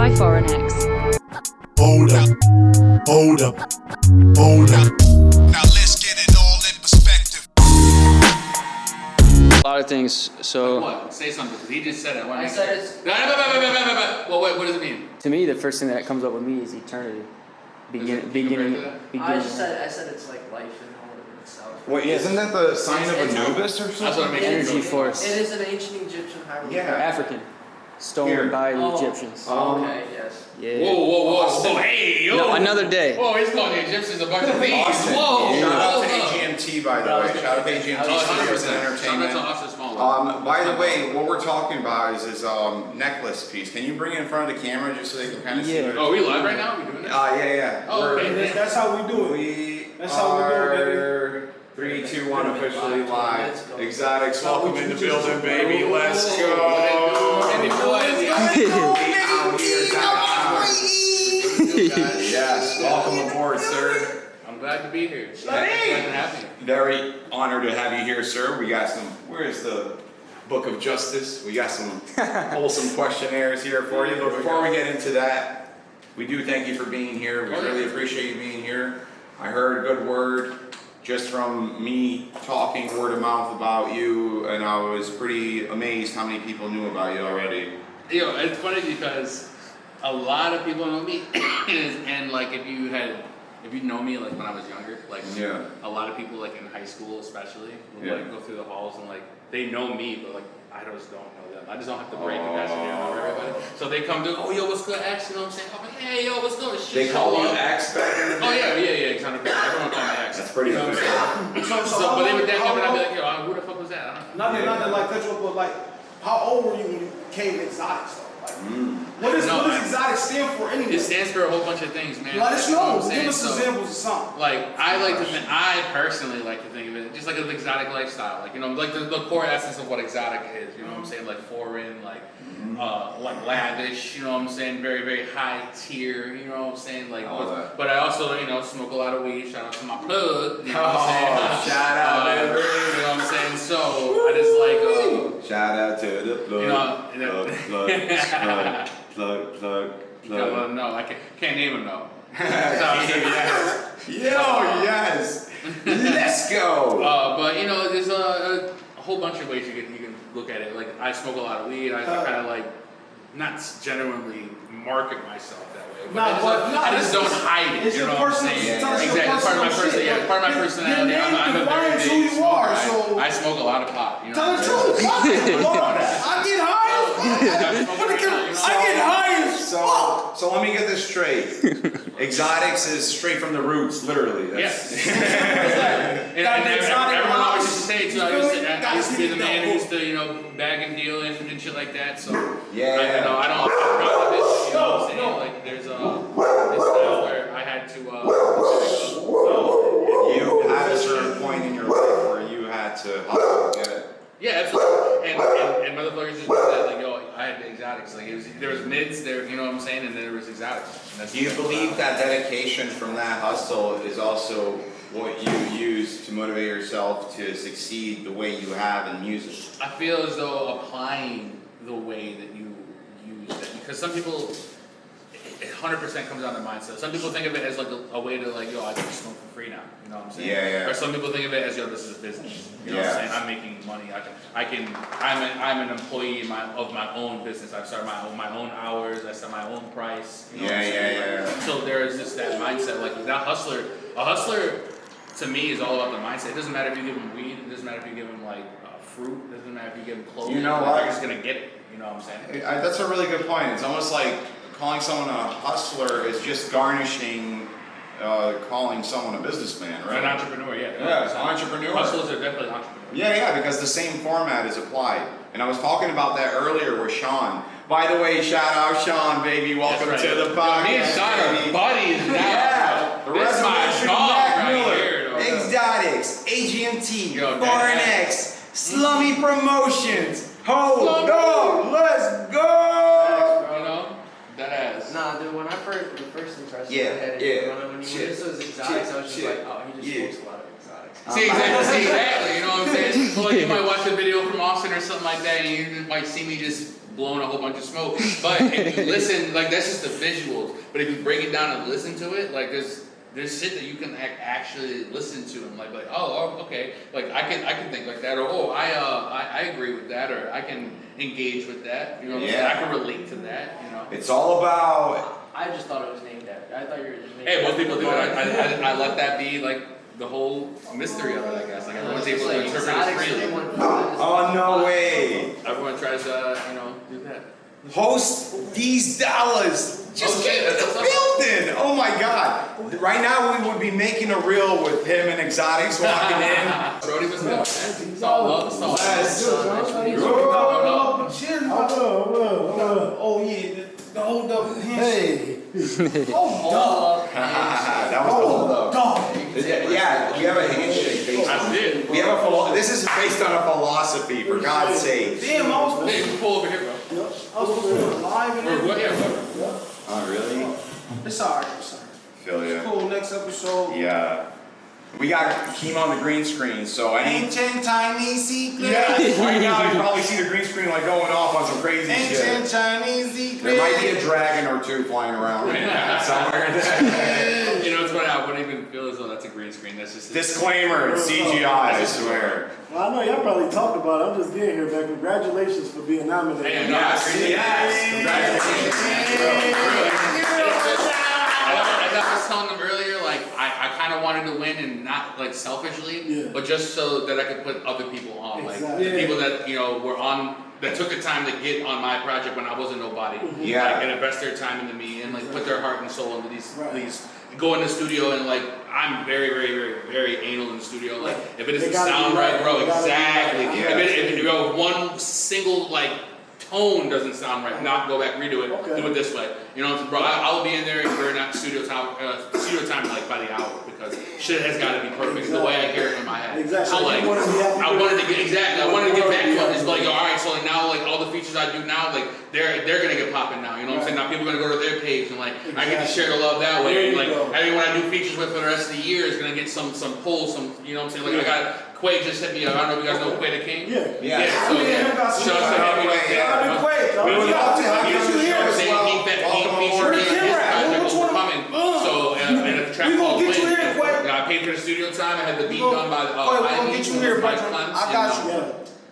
by ForenX. Hold up, hold up, hold up. Now let's get it all in perspective. A lot of things, so... What? Say something, because he just said it. I said it's... Well, wait, what does it mean? To me, the first thing that comes up with me is eternity. Beginning. I said it's like life and all of itself. Wait, isn't that the sign of Anubis or something? That's what it makes Energy force. It is an ancient Egyptian hieroglyph. Yeah. African. Stolen by the Egyptians. Okay, yes. Yeah. Whoa, hey, yo! No, another day. Whoa, he's calling the Egyptians a bunch of thieves. Austin. Whoa! Shout out to Whoa. AGMT, by the way. Shout out to AGMT Studios and Entertainment. By the way, what we're talking about is this necklace piece. Can you bring it in front of the camera just so they can kind of see it? Oh, are we live right now? Are we doing this? Yeah. Oh, okay. That's how we do it. That's how we do it, baby. 3, 2, 1, officially live. Exoticz, So welcome what in the you building, just- baby. Let's go. Yes, welcome aboard, sir. I'm glad to be here. Glad to have you. Very honored to have you here, sir. We got some, where's the Book of Justice? We got some wholesome questionnaires here for you. But before we get into that, we do thank you for being here. We really appreciate you being here. I heard a good word just from me talking word of mouth about you, and I was pretty amazed how many people knew about you already. You know, it's funny because a lot of people know me, and like if you know me like when I was younger, like a lot of people like in high school especially would like go through the halls and like they know me, but like I just don't know them. I just don't have to break the message down for everybody. So they come to, oh yo, what's good, X? You know what I'm saying? I'm like, hey yo, what's good? They call you X back in the day? Oh yeah, exactly. Everyone call me X. That's pretty official. So But they would definitely be like, yo, who the fuck was that? I don't know. Nothing like cut you up, but like, how old were you when you came to Exoticz though? Like, what does Exoticz stand for anyway? It stands for a whole bunch of things, man. Let us You know. what I'm Give us saying? examples of something. Like I personally like to think of it just like an exotic lifestyle, like like the core essence of what exotic is. You know what I'm saying? Like foreign, like lavish. You know what I'm saying? Very very high tier. You know what I'm saying? Like, but I also smoke a lot of weed. Shout out to my plug. You know what I'm saying? Shout out, you know what I'm saying? So I just like shout out to the plug. Plug. No, I can't name him though. Yes. Let's go. But there's a whole bunch of ways you can look at it. Like I smoke a lot of weed. I kind of like not genuinely market myself that way. But I just don't hide it. It's You know your what I'm personal. saying? Exactly. Part of my personality. Yeah, part of my personality. I'm a very defines who big you smoker. are, so- I smoke a lot of pot. You know Tell what the I'm saying? truth. I get high. I get high as fuck. So let me get this straight. Exoticz is straight from the roots, literally. Yes. Got And the exotic everyone always house. used to say it too. I used to be the man who used to, bag and deal and shit like that. So Yeah. I don't have proud of it. You know what I'm saying? Like there's this time where I had to. You had a certain point in your life where you had to hustle to get it. Yeah, absolutely. And motherfuckers just said like, yo, I had the Exoticz. Like there was mids there, you know what I'm saying, and then there was Exoticz. Do you believe that dedication from that hustle is also what you use to motivate yourself to succeed the way you have in music? I feel as though applying the way that you use it, because some people, 100% comes down to mindset. Some people think of it as like a way to like, yo, I can smoke for free now. You know what I'm saying? Yeah. Or some people think of it as, yo, this is a business. You know what I'm saying? I'm making money. I'm an employee of my own business. I start my own hours. I set my own price. You know what I'm saying? Yeah. So there is just that mindset. Like that hustler, a hustler to me is all about the mindset. It doesn't matter if you give him weed. It doesn't matter if you give him like fruit. It doesn't matter if you give him clothing. You know like, what? They're just gonna get it. You know what I'm saying? That's a really good point. It's almost like calling someone a hustler is just garnishing calling someone a businessman, right? An entrepreneur, yeah. Yeah, it's an entrepreneur. Hustlers are definitely entrepreneurs. Yeah, because the same format is applied. And I was talking about that earlier with Sean. By the way, shout out Sean, baby. Welcome to the podcast. Me and Sean are buddies now. Yeah, the That's my Resurrection dog Mac right Miller, here, though. Exoticz, AGMT, Yo, ForenX, Slummy Promotions. Hold on, let's go. You know? That ass. Nah, dude, when the first impression Yeah, I had when you shit, this was Exoticz, I was just shit, like, oh, he just smokes a lot of Exoticz. See exactly, you know what I'm saying? Well, like you might watch a video from Austin or something like that, and you might see me just blowing a whole bunch of smoke. But if you listen, like that's just the visuals. But if you break it down and listen to it, like there's shit that you can actually listen to and like oh okay, like I can think like that, or I agree with that, or I can engage with that. You know, I can relate to that. You know, It's all about. I just thought it was named after. I thought you were just naming. Hey, most people do it. I let that be like the whole mystery of it. I guess like everyone's able to interpret it freely. Oh no way! Everyone tries to do that. Host Deez Dollaz just came in the building. Oh my God! Right now we would be making a reel with him and Exoticz walking in. Brody was good. It's all love. It's all Oh yeah, the Holdup. Hey. That was the Holdup. Yeah, we have a handshake based on. I did. We have this is based on a philosophy, for God's sake. Damn, I was supposed Hey, pull over here, bro. to. I was supposed to do it live and everything. Yeah, Oh really? It's alright. It's alright. Feel ya. Cool. Next episode. Yeah. We got Keem on the green screen, so I need. Ancient Chinese secret. Yeah, right now you probably see the green screen like going off on some crazy Ancient shit. Chinese secret. There might be a dragon or two flying around somewhere. You know, it's funny. I wouldn't even feel as though that's a green screen. That's just Disclaimer, it's CGI, I swear. Well, I know y'all probably talked about it. I'm just getting here, man. Congratulations for being nominated. Hey, no, As I was telling them earlier, like I kind of wanted to win, and not like selfishly, but just so that I could put other people on, like Exactly. the people that were on, that took the time to get on my project when I wasn't nobody, like, and invest their time into me, and like put their heart and soul into these. Go in the studio and like I'm very, very, very, very anal in the studio. Like if it doesn't sound right, bro, exactly. If one single like tone doesn't sound right, not go back, redo it, do it this way. You know, bro, I'll be in there during that studio time like by the hour, because shit has got to be perfect the way I hear it in my head. Exactly. So like I wanted to get back to it. It's like all right, so like now like all the features I do now, like they're gonna get popping now. You know what I'm saying? Now people are gonna go to their page and like I get to share the love that way. And, like everyone I do features with for the rest of the year is gonna get some pull, you know what I'm saying? Like I got Quay just hit me up. I don't know if you guys know Quay the King. Yeah. So shout out to him. He featured me on his project Overcoming. So and a track called Win. I paid for the studio time. I had the beat done by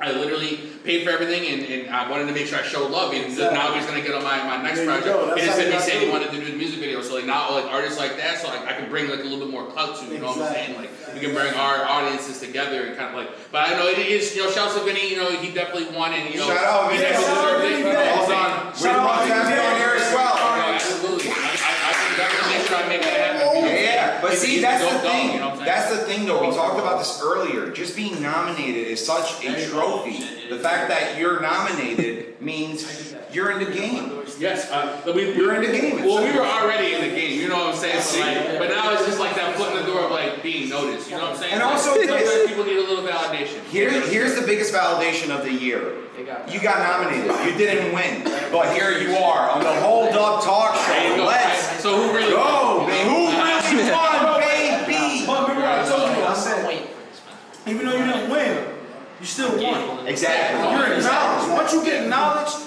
I literally paid for everything, and I wanted to make sure I showed love. And now he's gonna get on my next project. He just sent me saying he wanted to do the music video. So like now like artists like that, so like I can bring like a little bit more clout to. You know what I'm saying? Like we can bring our audiences together and kind of like. But I know it is. Shouts to Vinny. He definitely won, and Shout out Vinny. Hold on. We're about to have you on here as well. Absolutely. I can definitely make sure I make that happen. Yeah, but see, that's the thing. That's the thing, though. We talked about this earlier. Just being nominated is such a trophy. The fact that you're nominated means you're in the game. Yes, you're in the game. Well, we were already in the game. You know what I'm saying? So like, but now it's just like that foot in the door of like being noticed. You know what I'm saying? And also, sometimes people need a little validation. Here's the biggest validation of the year. You got nominated. You didn't win, but here you are on the Holdup Talk Show. Let's so who really go, baby? Who really won, baby? But remember what I told you? I said, even though you didn't win, you still won. Exactly. You're acknowledged. Once you get acknowledged,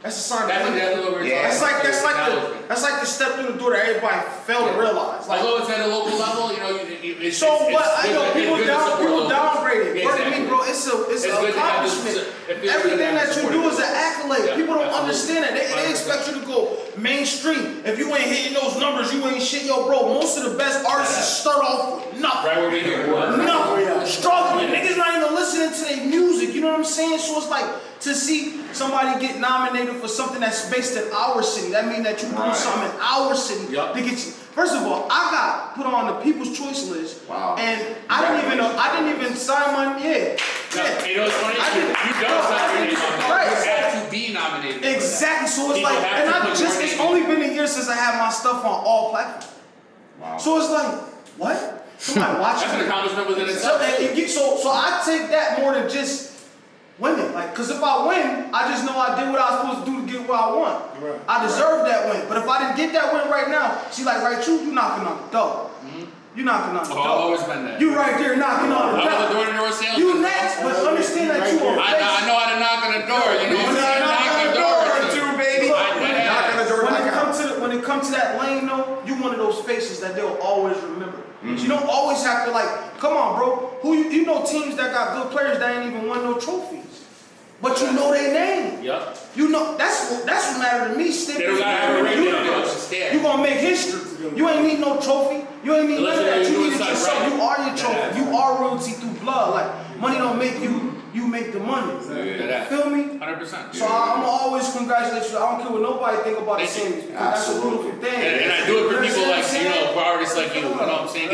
that's a sign. That's what we're talking about. That's like the step through the door that everybody failed to realize. Like, although it's at a local level, it's so what? I know people people downgrade it. Yeah, Work with me, bro. It's an accomplishment. Everything that you do is an accolade. People don't understand that. They expect you to go mainstream. If you ain't hitting those numbers, you ain't shit. Yo, bro, most of the best artists start off with nothing. Right where we here. Nothing. Struggling. Niggas not even listening to their music. You know what I'm saying? So it's like to see somebody get nominated for something that's based in our city. That means that you do something in our city to get you. First of all, I got put on the People's Choice list. Wow. And I didn't even sign my You know what's funny? You don't sign your name on that. Right. You have to be nominated. Exactly. So it's like, and it's only been a year since I had my stuff on all platforms. Wow. So it's like, what? Somebody watching. That's an accomplishment within itself. So I take that more than just winning. Like, cause if I win, I just know I did what I was supposed to do to get what I want. Right. I deserve that win. But if I didn't get that win right now, see, like, you knocking on the door. You knocking on the door. I've always been that. You right there knocking on the door. I'm the door-to-door salesman. You next, but understand that you are. I know how to knock on the door. You know what I'm saying? Knock on the door. that lane though, you one of those faces that they'll always remember. You don't always have to like, come on, bro. Who you know teams that got good players that ain't even won no trophies, but you know their name. Yep. You know that's what matter to me. Stick They don't gotta have a ring there, they don't stand. You gonna make history. You ain't need no trophy. You ain't need none of that. You need it yourself. Right. You are your trophy. You are royalty through blood. Like money don't make you. You make the money. Feel me? 100%. So I'm always congratulate you. I don't care what nobody think about the Sammys because that's a beautiful thing. And I do it for people like, you know, for artists like you. You know what I'm saying?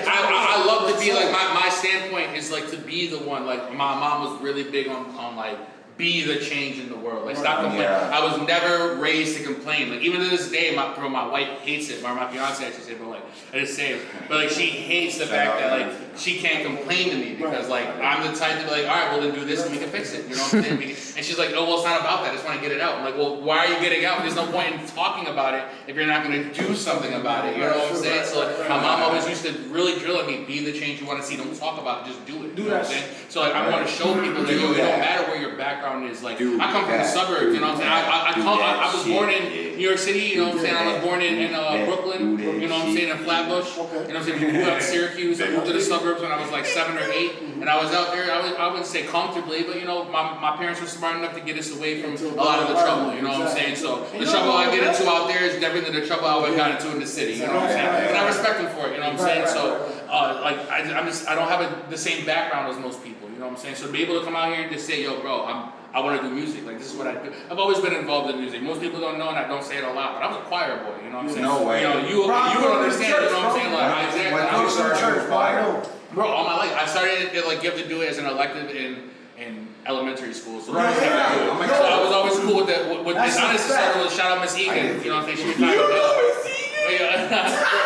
I love to be like, my standpoint is like to be the one. Like my mom was really big on like, be the change in the world. Like stop complaining. Yeah. I was never raised to complain. Like even to this day, my wife hates it. My fiance actually said, but like I just say it. But like she hates the fact that like she can't complain to me because like I'm the type to be like, all right, well then do this and we can fix it. You know what I'm saying? And she's like, oh well, it's not about that. I just want to get it out. I'm like, well, why are you getting out? There's no point in talking about it if you're not going to do something about it. You know what I'm saying? So like, my mom always used to really drill at me, be the change you want to see. Don't talk about it, just do it. You know what I'm saying? So like I want to show people that it don't matter where your background is. Like I come from the suburbs, you know what I'm saying? I was born in New York City, you know what I'm saying? I was born in Brooklyn, you know what I'm saying, in Flatbush. You know what I'm saying? We moved out to Syracuse. I moved to the suburbs when I was like 7 or 8, and I was out there. I wouldn't say comfortably, but you know, my parents were smart enough to get us away from a lot of the trouble. You know what I'm saying? So the trouble I get into out there is different than the trouble I would have got into in the city. You know what I'm saying? And I respect them for it. You know what I'm saying? So like I don't have the same background as most people. You know what I'm saying? So to be able to come out here and just say, yo, bro, I want to do music. Like this is what I do. I've always been involved in music. Most people don't know, and I don't say it a lot, but I was a choir boy. You know what I'm saying? No way. You know, you would understand. You know what I'm saying? Like exactly. When did you start your choir? Bro, all my life. I started it like you have to do it as an elective in elementary school. So, Right. so I was always cool with that. With this, honestly, started with shout out Miss Egan. You know what I'm saying? She was kind of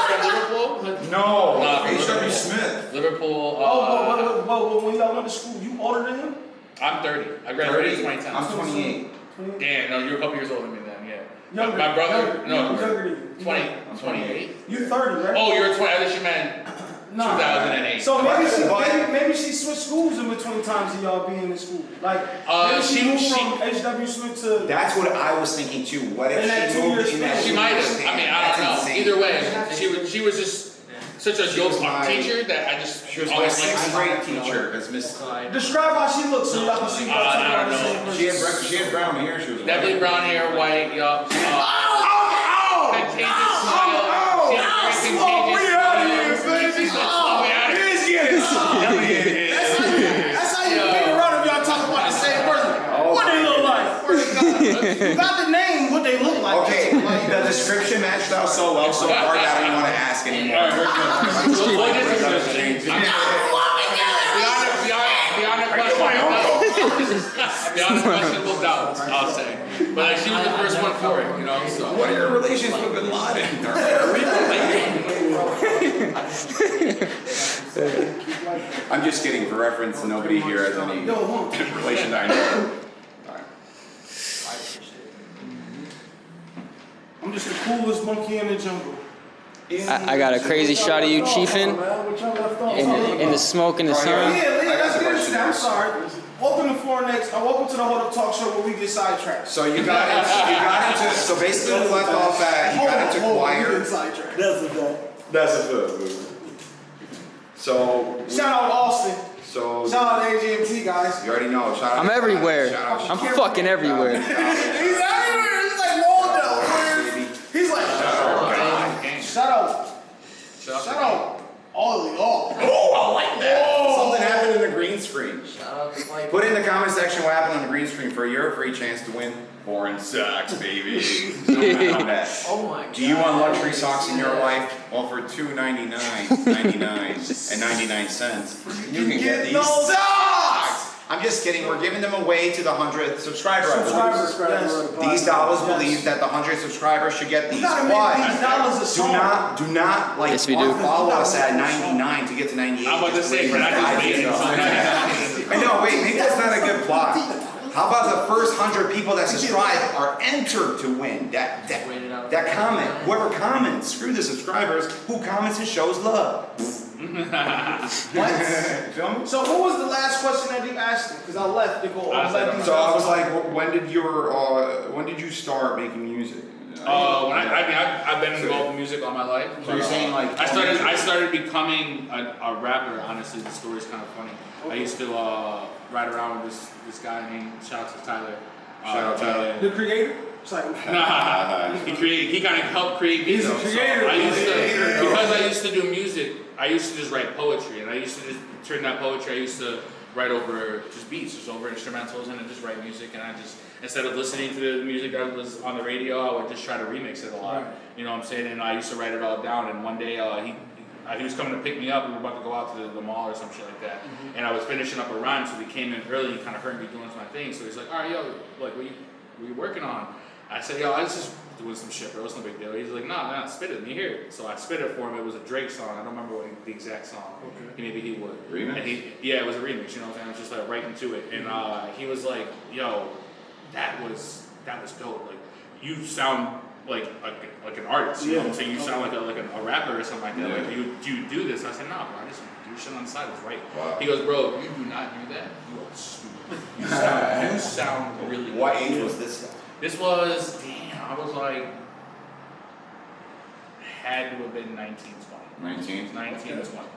from Liverpool. No. H.W. Smith. Liverpool. But when y'all went to school, you older than him? I'm 30. I graduated in 2010. I'm 28. Damn, no, you're a couple years older than me then, yeah. Younger. My brother, Younger. no, Younger than you. 20, I'm 28. You 30, right? Oh, you're 20, I thought you meant 2008. So maybe she switched schools in between times of y'all being in school. Like maybe she moved from HW Smith to. That's what I was thinking too. What if she moved in that? She might have. I mean, I don't know. insane. Either way, she was just such a dope teacher that I just She was my always sixth liked. grade teacher because Miss. Describe how she looks so y'all can see. I don't know. She had brown hair. She was Definitely brown hair, white, yup. Contagious smile. She had a very contagious smile. That's how you figure out if y'all talk about the same person. What they look like? You got the name, what they look like. Okay, the description matched out so well, so hard that I don't want to ask anymore. Beyond questionable doubt, I'll say. But like, she was the first one for it, you know. So. What are your relations with Bin Laden? I'm just kidding. For reference, nobody here has any relation that I know. I'm just the coolest monkey in the jungle. I got a crazy shot of you chiefing in the smoke in the sun. Yeah, let's get into that. I'm sorry. Welcome to ForenX. Welcome to the Holdup Talk Show where we get sidetracked. So you got into so basically we left off at you got into choir. That's a fact. So Shout out Austin. so Shout out AGMT guys. you already know. Shout out I'm to everywhere. Shout out I'm fucking everywhere. He's everywhere. He's like Waldo. He's like shout out all of y'all. Oh, I like that. Something happened in the green screen. Shout out to Mike. Put in the comment section what happened on the green screen for your free chance to win foreign socks, baby. Oh my god. Do you want luxury socks in your life? Well, for $2.99 and 99 cents, you can get these socks. I'm just kidding. We're giving them away to the 100th subscriber. These dollars believe that the 100th subscriber should get these. Why? Do not like Yes, we do. follow us at 99 to get to 98. I'm about to say, but I just made it. I know. Wait, maybe that's not a good plot. How about the first 100 people that subscribe are entered to win? That comment. Whoever comments, screw the subscribers. Who comments and shows love. What? Feel me? So who was the last question that you asked him? Because I left to go. So I was like, when did you start making music? I've been involved in music all my life. So you're saying like I started becoming a rapper. Honestly, the story's kind of funny. I used to ride around with this guy named shout out to Tyler. Shout out Tyler. The creator? It's like, Nah, he kind of helped create beats. He's a creator. Because I used to do music, I used to just write poetry, and I used to just turn that poetry. I used to write over just beats, just over instrumentals, and then just write music. And I just, instead of listening to the music that was on the radio, I would just try to remix it a lot. You know what I'm saying? And I used to write it all down. And one day he was coming to pick me up. We were about to go out to the mall or some shit like that. And I was finishing up a rhyme, so we came in early. He kind of heard me doing my thing. So he's like, all right, yo, like, what you working on? I said, yo, I was just doing some shit, bro. It's no big deal. He's like, nah, spit it. Let me hear it. So I spit it for him. It was a Drake song. I don't remember the exact song. Okay. Maybe he would. Remix? And it was a remix. You know what I'm saying? I was just like right into it. And he was like, yo, that was dope. Like, you sound like an artist. You know what I'm saying? You sound like a rapper or something like that. Like, do you do this? I said, nah, bro. I just do shit on the side. It's right. Wow. He goes, bro, if you do not do that, you are stupid. You sound really good. What age was this? This was, I was like, had to have been 19, 20. 19, 20.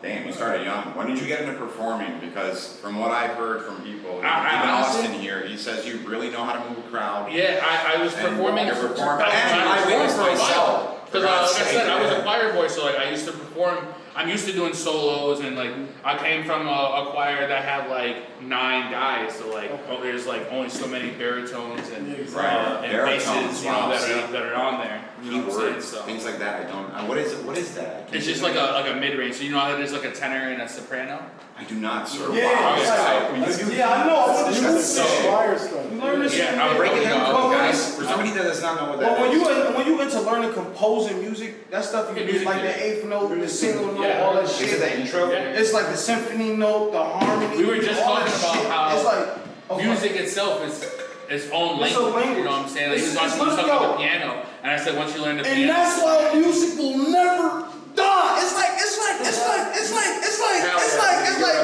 Damn, you started young. When did you get into performing? Because from what I've heard from people, even honestly, Austin here, he says you really know how to move a crowd. Yeah, I was performing. You're performing. I witnessed myself. Because like I said, I was a choir boy, so like I used to perform. I'm used to doing solos, and like I came from a choir that had like 9 guys, so like there's like only so many baritones and basses, you know, that are on there. You know what I'm saying? So things like that. I don't. What is that? It's just like a mid range. So you know how there's like a tenor and a soprano. I do not, sir. Yeah, I know. I want to do this choir stuff. you learn this shit. I'm breaking down guys. For somebody that does not know what that is. When you into learning composing music, that stuff you do like the 8th note, the single note, all that shit. Is it the intro? It's like the symphony note, the harmony. We were just talking about how it's like music itself is its own language. You know what I'm saying? Like, he was talking about the piano, and I said once you learn the piano, and that's why music will never die. It's like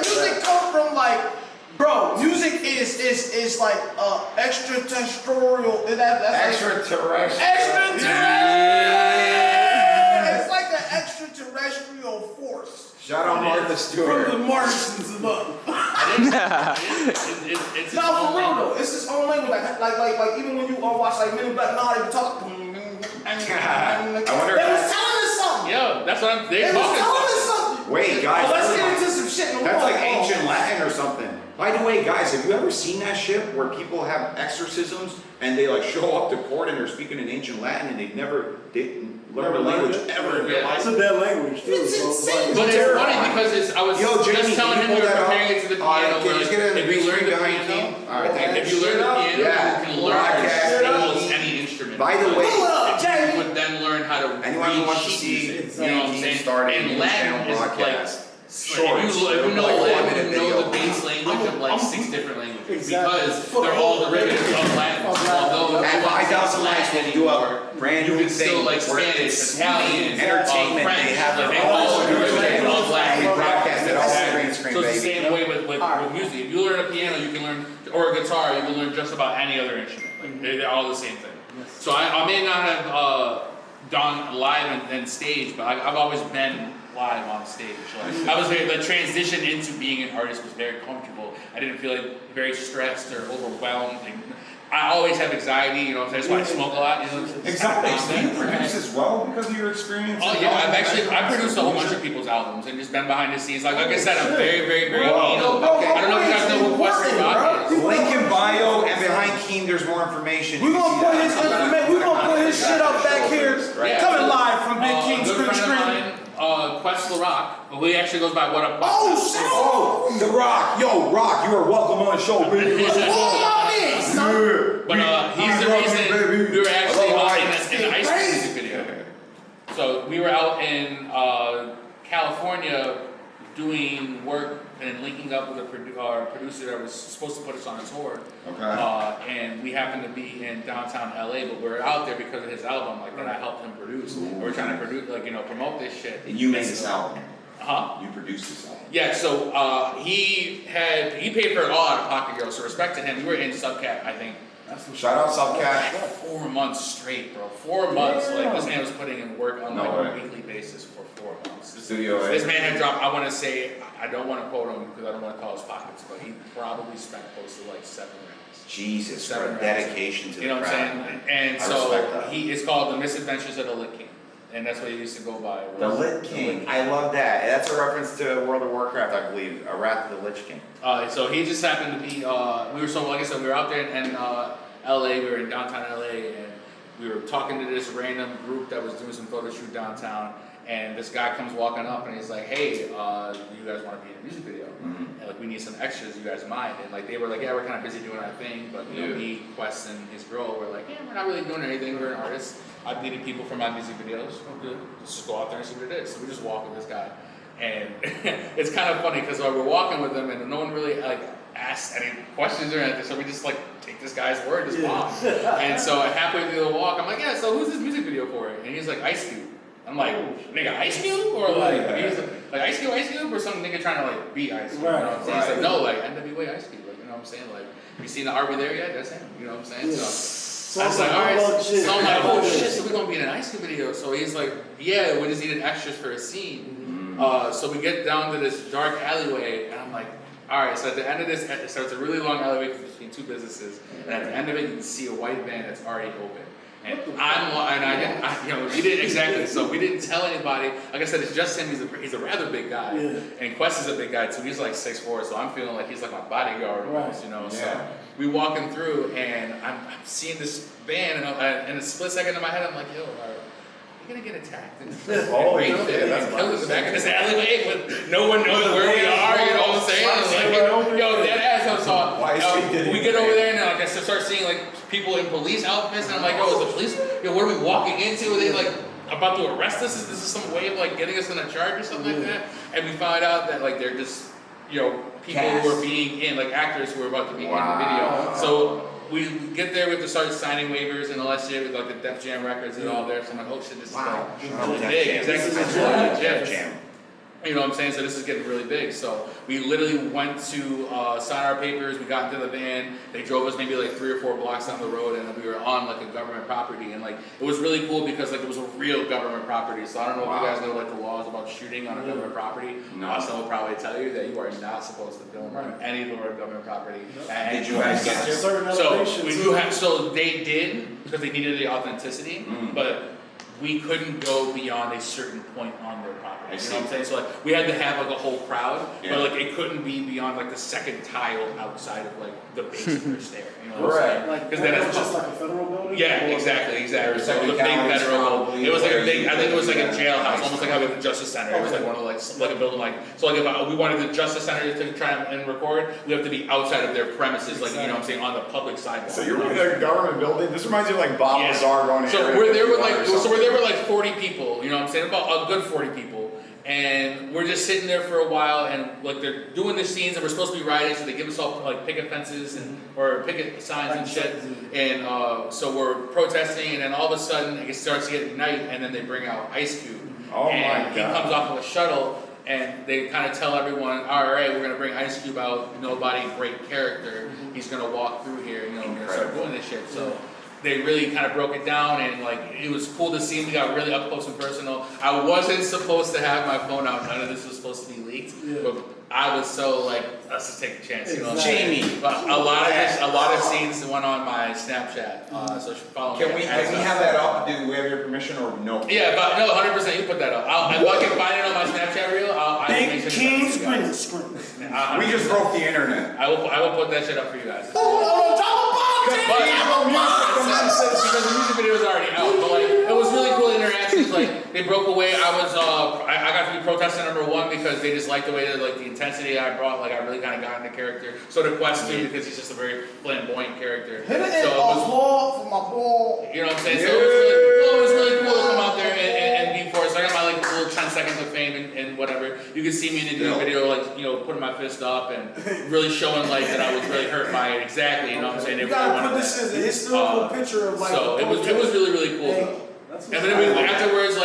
music come from like, bro. Music is like extraterrestrial. Extraterrestrial. It's like an extraterrestrial force. Shout out Martha Stewart. From the Martians above. it's No, for real though. It's its own language. Like even when you watch like Men in Black, know how they talk. I wonder They was telling us something. Yo, that's what I'm. They was telling us something. Wait, guys. Let's get into some shit. That's like ancient Latin or something. By the way, guys, have you ever seen that shit where people have exorcisms and they like show up to court and they're speaking in ancient Latin and they never didn't learn the language ever in their life? It's a dead language too. It's insane. But it's funny because I was just telling him we were comparing it to the piano. If you learn the piano, if you learn the piano, you can learn almost any instrument. By the way, you would then learn how to anyone who wants to read see sheet music. You know what I'm saying? starting And a channel Latin is broadcast. If you know Latin, you know the base language of like 6 different languages because they're all derivatives of Latin. Although at 5,000 likes, when you do a brand new you can thing, still like Spanish, Italian, entertainment, French, they have like, their they all own derivatives of Latin. We broadcast it all screen, So it's the same way with music. If you learn a piano, you can learn, or a guitar, you can learn just about any other instrument. Like, they're all the same thing. So I may not have done live and stage, but I've always been live on stage. Like, I was the transition into being an artist was very comfortable. I didn't feel like very stressed or overwhelmed. Like, I always have anxiety, you know, that's why I smoke a lot. You know, Exoticz, do you produce as well because of your experience? Oh yeah, I produced a whole bunch of people's albums and just been behind the scenes. Like I said, I'm very anal. I don't know if you guys know who Questlove Rock is. Link in bio and behind Keem, there's more information. We're gonna put his information. We're gonna put his shit up back here. Coming live from Big King Screen. Questlove Rock, but he actually goes by What Up. Oh, The Rock. Yo, Rock, you are welcome on the show, baby. But he's the reason we were actually out in the Ice Cream music video. So we were out in California doing work and linking up with our producer that was supposed to put us on a tour. Okay. And we happened to be in downtown LA, but we were out there because of his album, like that I helped him produce. We're trying to produce, like, you know, promote this shit. And you made this album. Huh? You produced this album. Yeah, so he paid for it all out of pocket, girl. So respect to him. We were in Subcat, I think. Shout out Subcat. 4 months straight, bro. 4 months. Yeah. Like this man was putting in work on No like way. a weekly basis for 4 months. Studio This A. man had dropped. I want to say I don't want to quote him because I don't want to call his pockets, but he probably spent close to like 7 rounds. Jesus, for 7 a rounds. dedication to You know the what I'm craft. saying? And I so respect that. it's called The Misadventures of the Lit King, and that's what he used to go by. The Lit King. I love that. That's a reference to World of Warcraft, I believe. A Wrath of the Lich King. So he just happened to be. We were so like I said, we were out there in LA. We were in downtown LA, and we were talking to this random group that was doing some photo shoot downtown. And this guy comes walking up, and he's like, "Hey, do you guys want to be in a music video? And like, we need some extras. You guys mind?" And like, they were like, "Yeah, we're kind of busy doing our thing, but you know, me, Quest, and his girl were like, yeah, we're not really doing anything. We're an artist. I've needed people for my music videos. Oh, good. Let's just go out there and see what it is." So we just walk with this guy, and it's kind of funny because we're walking with him, and no one really like asked any questions or anything. So we just like take this guy's word, just walk. And so halfway through the walk, I'm like, "Yeah, so who's this music video for?" And he's like, "Ice Cube." I'm like, "Nigga, Ice Cube?" Or like, he's like Ice Cube, or some nigga trying to like be Ice Cube. You know what I'm saying? He's like, "No, like NWA Ice Cube." Like, you know what I'm saying? Like, you seen the Are We There Yet? That's him. You know what I'm saying? Yeah. So I was like, all right. So I'm like, oh shit, so we're gonna be in an Ice Cube video. So he's like, yeah, we just needed extras for a scene. So we get down to this dark alleyway, and I'm like, all right. So at the end of this, so it's a really long alleyway between two businesses, and at the end of it, you can see a white van that's already open. And we didn't exactly. So we didn't tell anybody. Like I said, it's just him. He's a rather big guy, and Quest is a big guy too. He's like 6'4", so I'm feeling like he's like my bodyguard almost, you know. So we walking through, and I'm seeing this van, and in a split second in my head, I'm like, yo, are we gonna get attacked? And killed in the back of this alleyway with no one knows where we are. You know what I'm saying? Like, yo, that ass. So we get over there, and like I start seeing like people in police outfits, and I'm like, yo, is the police? Yo, what are we walking into? Are they like about to arrest us? Is this some way of like getting us in a charge or something like that? And we find out that like they're just, you know, people who are being in, like actors who are about to be in the video. So we get there, we have to start signing waivers and all that shit with like the Def Jam records and all there. So I'm like, oh shit, this is like really big. Exactly, this is really Def Jam. You know what I'm saying? So this is getting really big. So we literally went to sign our papers. We got into the van. They drove us maybe like 3 or 4 blocks down the road, and then we were on like a government property. And like it was really cool because like it was a real government properity. So I don't know if you guys know like the laws about shooting on a government property. Someone will probably tell you that you are not supposed to film on any government property. Did you guys get to? So we do have. So they did because they needed the authenticity, but we couldn't go beyond a certain point on their property. You know what I'm saying? So like we had to have like a whole crowd, but like it couldn't be beyond like the second tile outside of like the base first there. You know what I'm saying? Like, because then it's just like a federal building? Yeah, exactly. So the big federal. It was like a big. I think it was like a jailhouse, almost like how we have the Justice Center. It was like one of like a building like. So like if we wanted the Justice Center to try and record, we have to be outside of their premises, like you know what I'm saying, on the public sidewalk. So you're in a government building. This reminds you of like Bob Lazar going. So we're there with like 40 people. You know what I'm saying? About a good 40 people. And we're just sitting there for a while, and like they're doing the scenes, and we're supposed to be riding, so they give us all like picket fences and or picket signs and shit. And so we're protesting, and then all of a sudden it starts to get night, and then they bring out Ice Cube. Oh my God! He comes off of a shuttle, and they kind of tell everyone, all right, we're gonna bring Ice Cube out. Nobody, great character. He's gonna walk through here. You know, we're gonna start doing this shit. So. They really kind of broke it down, and like it was cool to see him. We got really up close and personal. I wasn't supposed to have my phone out. None of this was supposed to be leaked. But I was so like, let's just take a chance. You know, Jamie. But a lot of scenes went on my Snapchat. So follow me. Can we have that up? Do we have your permission or no? Yeah, but no, 100%. You put that up. If I can find it on my Snapchat reel, I'll make sure. King screen. We just broke the internet. I will put that shit up for you guys. Because the music video was already out, but like it was really cool interactions. Like they broke away. I got to be protester number 1 because they just liked the way that like the intensity I brought. Like I really kind of got into character. So the Quest too, because he's just a very flamboyant character. Hit it in a ball for my ball. You know what I'm saying? So it was really cool to come out there and be for us. So I got my like little 10 seconds of fame and whatever. You can see me in the video, like you know, putting my fist up and really showing like that I was really hurt by it. Exactly. You know what I'm saying? You gotta put this as a historical picture of like. So it was really cool. And then afterwards,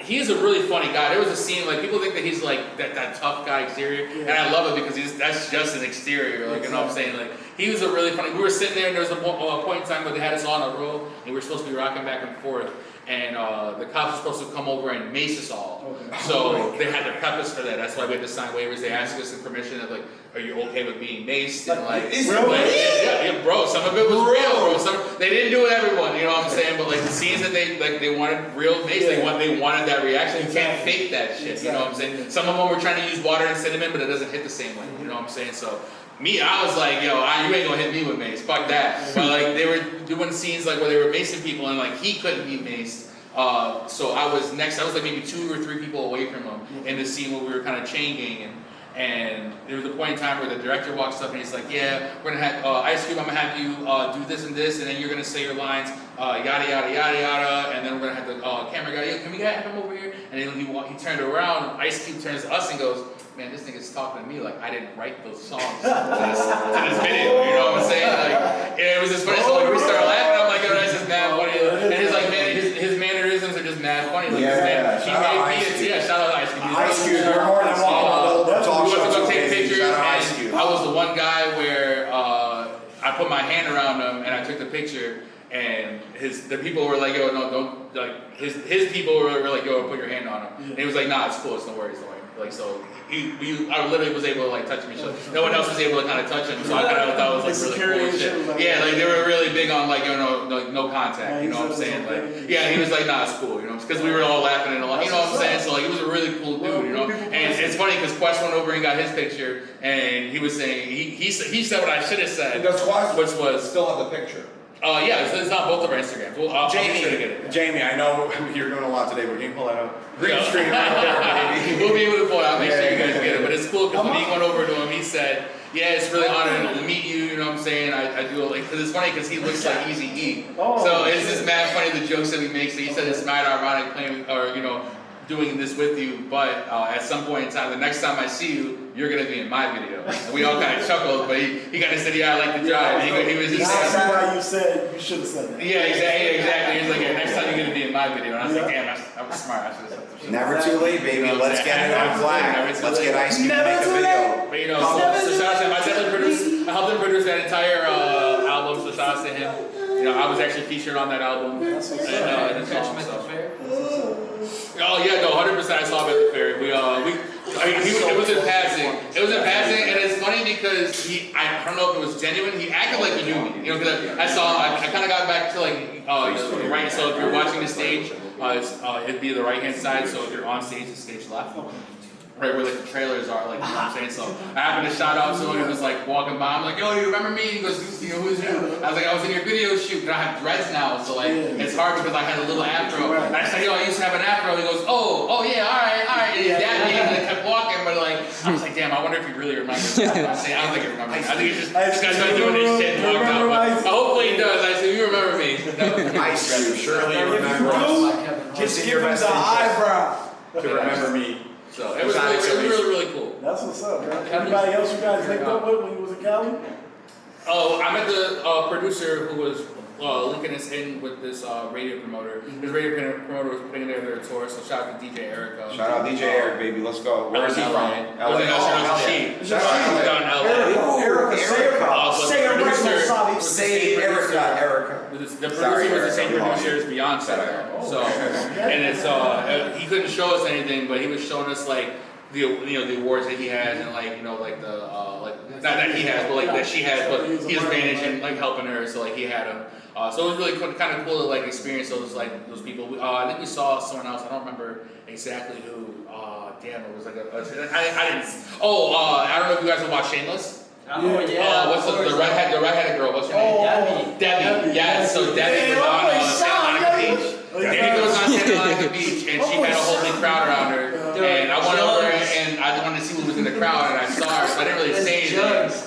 he's a really funny guy. There was a scene, like, people think that he's like that tough guy exterior, and I love it because that's just an exterior, like, you know what I'm saying? Like, he was a really funny. We were sitting there, and there was a point in time where they had us all in a row, and we were supposed to be rocking back and forth, and the cops were supposed to come over and mace us all. Okay. So they had to prep us for that. That's why we had to sign waivers. They asked us in permission of, like, are you okay with being maced? And like, yeah, bro, some of it was real, bro. They didn't do it everyone, you know what I'm saying? But like the scenes that they wanted real mace, they wanted that reaction. You can't fake that shit, you know what I'm saying? Some of them were trying to use water and cinnamon, but it doesn't hit the same way, you know what I'm saying? So I was like, yo, you ain't gonna hit me with mace, fuck that. But like they were doing scenes like where they were macing people and like he couldn't be maced. So I was like maybe 2 or 3 people away from him in the scene where we were kind of chain ganging. And there was a point in time where the director walks up and he's like, yeah, we're gonna have Ice Cube, I'm gonna have you do this and this, and then you're gonna say your lines, yada yada yada yada, and then we're gonna have the camera guy, yo, can we have him over here? And then he turned around, Ice Cube turns to us and goes, man, this nigga's talking to me like I didn't write those songs to this video, you know what I'm saying? Like, it was just funny, so like we started laughing, I'm like, yo, that's just mad funny, and he's like, man, his mannerisms are just mad funny, like, shout out Ice Cube. Ice Cube, you're more than welcome. We went to go take pictures, and I was the one guy where I put my hand around him and I took the picture, and the people were like, yo, no, don't, like, his people were like, yo, put your hand on him, and he was like, nah, it's cool, it's no worries, like, so I literally was able to like touch him, so no one else was able to kind of touch him, so I kind of thought it was like really cool shit. Yeah, like they were really big on like, no contact, you know what I'm saying? Like, yeah, he was like, nah, it's cool, you know, because we were all laughing and all, you know what I'm saying? So like, it was a really cool dude, you know. And it's funny because Quest went over and got his picture, and he was saying he said what I should have said, which was still have the picture. Yeah, it's on both of our Instagrams. I'll make sure to get it. Jamie, I know you're doing a lot today, but can you pull that up? Green screen right there, baby. We'll be able to pull it out. Make sure you guys get it. But it's cool because when he went over to him, he said, yeah, it's really honored to meet you, you know what I'm saying? I do it, like, because it's funny because he looks like Easy E. So it's just mad funny the jokes that he makes. So he said it's mad ironic playing, or, you know, doing this with you, but at some point in time, the next time I see you, you're gonna be in my video. And we all kind of chuckled, but he kind of said, yeah, I like to drive. He was just saying, that's why you said you should have said that. Yeah, exactly. He's like, yeah, next time you're gonna be in my video. And I was like, damn, I was smart. I should have said that. Never too late, baby. Let's get it on flag. Let's get Ice Cube to make a video. But you know, so shout out to him. I helped him produce that entire album, so shout out to him. You know, I was actually featured on that album. That's what's up. Did you catch him at the fair? Oh yeah, no, 100%. I saw him at the fair. It was in passing. It was in passing, and it's funny because I don't know if it was genuine. He acted like he knew me. You know, because I saw him. I kind of got back to like the right. So if you're watching the stage, it'd be the right hand side. So if you're on stage, the stage left. Right where like the trailers are, like, you know what I'm saying? So I happened to shout out someone who was like walking by. I'm like, yo, you remember me? He goes, you know, who's you? I was like, I was in your video shoot, and I have dreads now, so like it's hard because I had a little afro. And I said, yo, I used to have an afro. He goes, oh yeah, all right. And he dabbed me, and I kept walking, but like I was like, damn, I wonder if he really remembers me. I don't think he remembers me. I think he just got started doing this shit and walked out. But hopefully he does. I said, you remember me? Ice Cube, surely you remember us. Just give him the eyebrow to remember me. So it was really cool. That's what's up, man. Anybody else you guys linked up with when you was in Cali? Oh, I met the producer who was linking us in with this radio promoter. This radio promoter was putting together their tour, so shout out to DJ Erica. Shout out DJ Eric, baby. Let's go. Where is he from? LA. Shout out down in LA. Erica. Say Erica. The producer was the same producer as Beyonce. So, and it's he couldn't show us anything, but he was showing us like the awards that he has, and like like the not that he has, but like that she has, but he was managing, like helping her, so like he had him. So it was really kind of cool to like experience those people. I think we saw someone else. I don't remember exactly who. Damn, it was like I didn't. I don't know if you guys have watched Shameless. Oh yeah. What's the redheaded girl? What's her name? Debbie. Yeah. So Debbie was on Santa Monica Beach. Debbie was on Santa Monica Beach, and she had a whole big crowd around her. And I went over and I wanted to see who was in the crowd, and I saw her, so I didn't really say anything.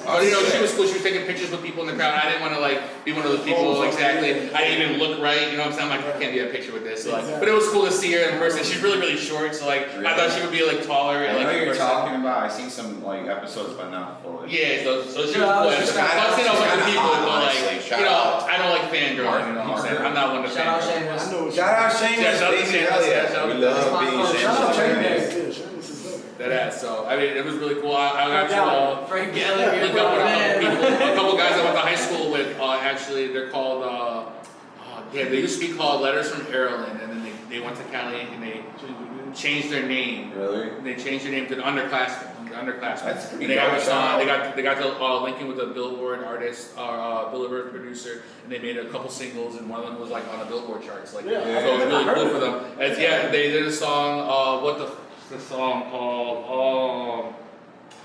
But you know, she was cool. She was taking pictures with people in the crowd. I didn't want to like be one of those people exactly. I didn't even look right. You know what I'm saying? I'm like, I can't be in a picture with this. So like, but it was cool to see her in person. She's really short, so like I thought she would be like taller. I know like, you're talking about. I've seen some like episodes, but not fully. Yeah, so she was cool. I've seen a bunch of people, but like, you know, I don't like fangirling. You know what I'm saying? I'm not one to Shout out fangirl. Shameless. Shout out Shameless, baby. Hell yeah. We love being Shameless. That ass. So I mean, it was really cool. I got to Frank Gallagher. link up with a couple people, a couple guys I went to high school with. Actually, they're called. They used to be called Letters from Ireland, and then they went to Cali and they changed their name. Really? They changed their name to the Underclassmen. That's pretty And they have a dope. song. They got to linking with a Billboard artist, Billboard producer, and they made a couple singles, and one of them was like on the Billboard charts. Like, so it was really cool for them. And yeah, they did a song. The song called